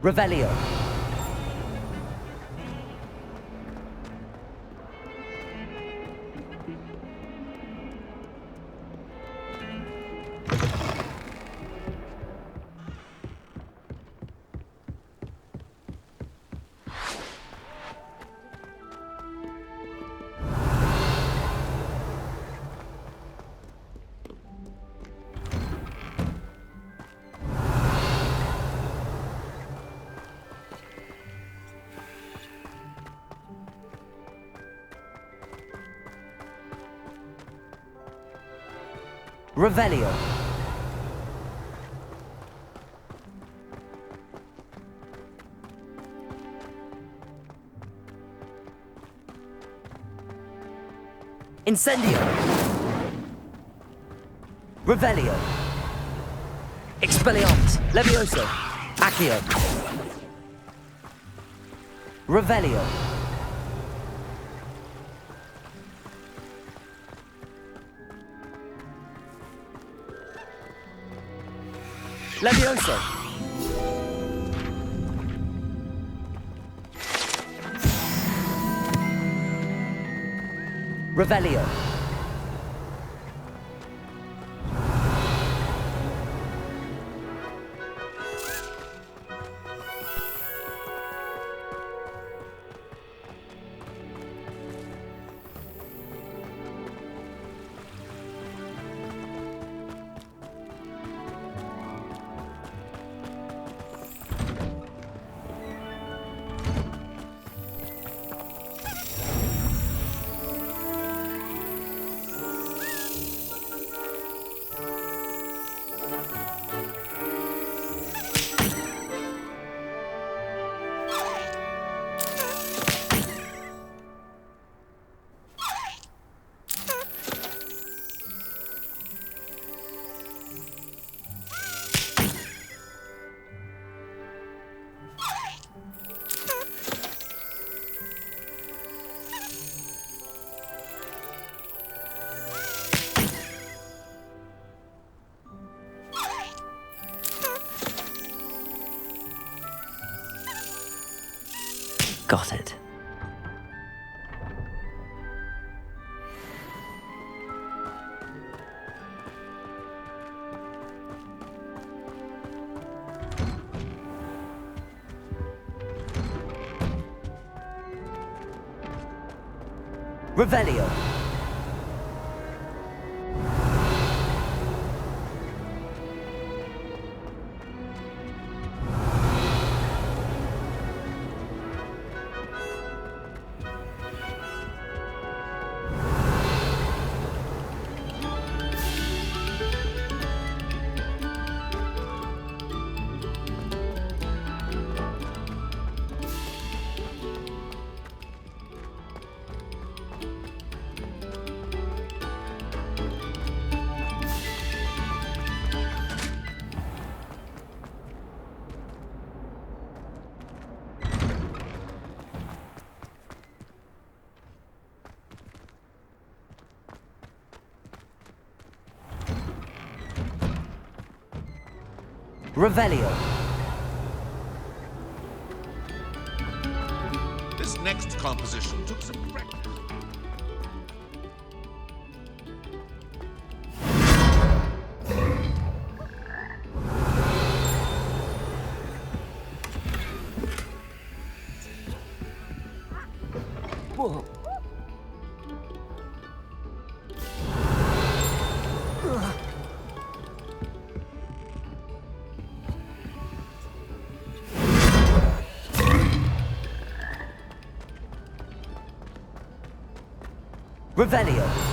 Revelio. Revelio. Incendio. Revelio. Expelliarmus. Levioso. Accio. Revelio. Levioso. Revelio. Got it. Revelio. Revelio. This next composition took some practice. Whoa. Revelio.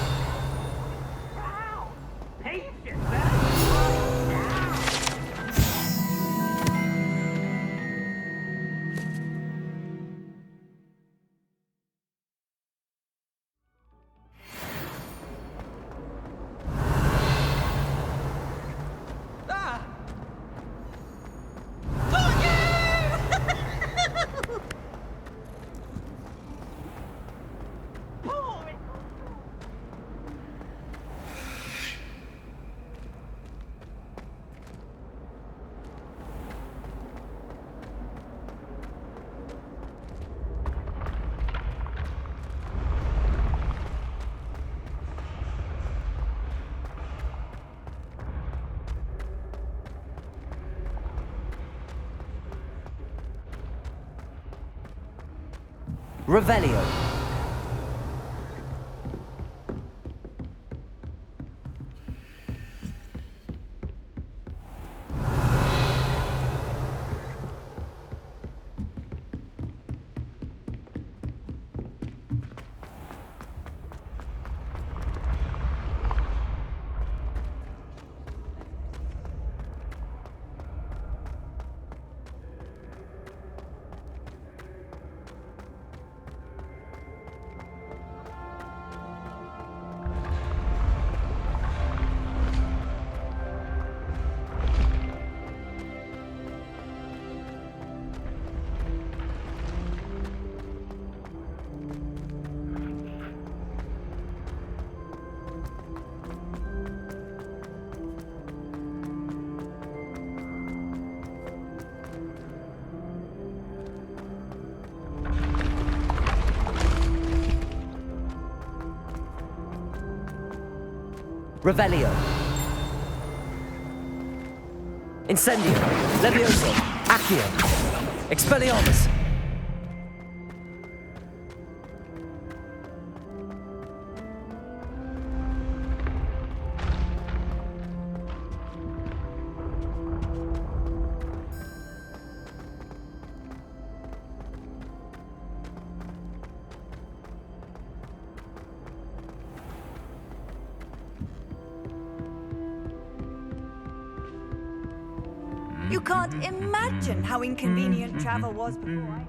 Revelio. Revelio. Incendio. Levioso. Accio. Expelliarmus. You can't imagine how inconvenient travel was before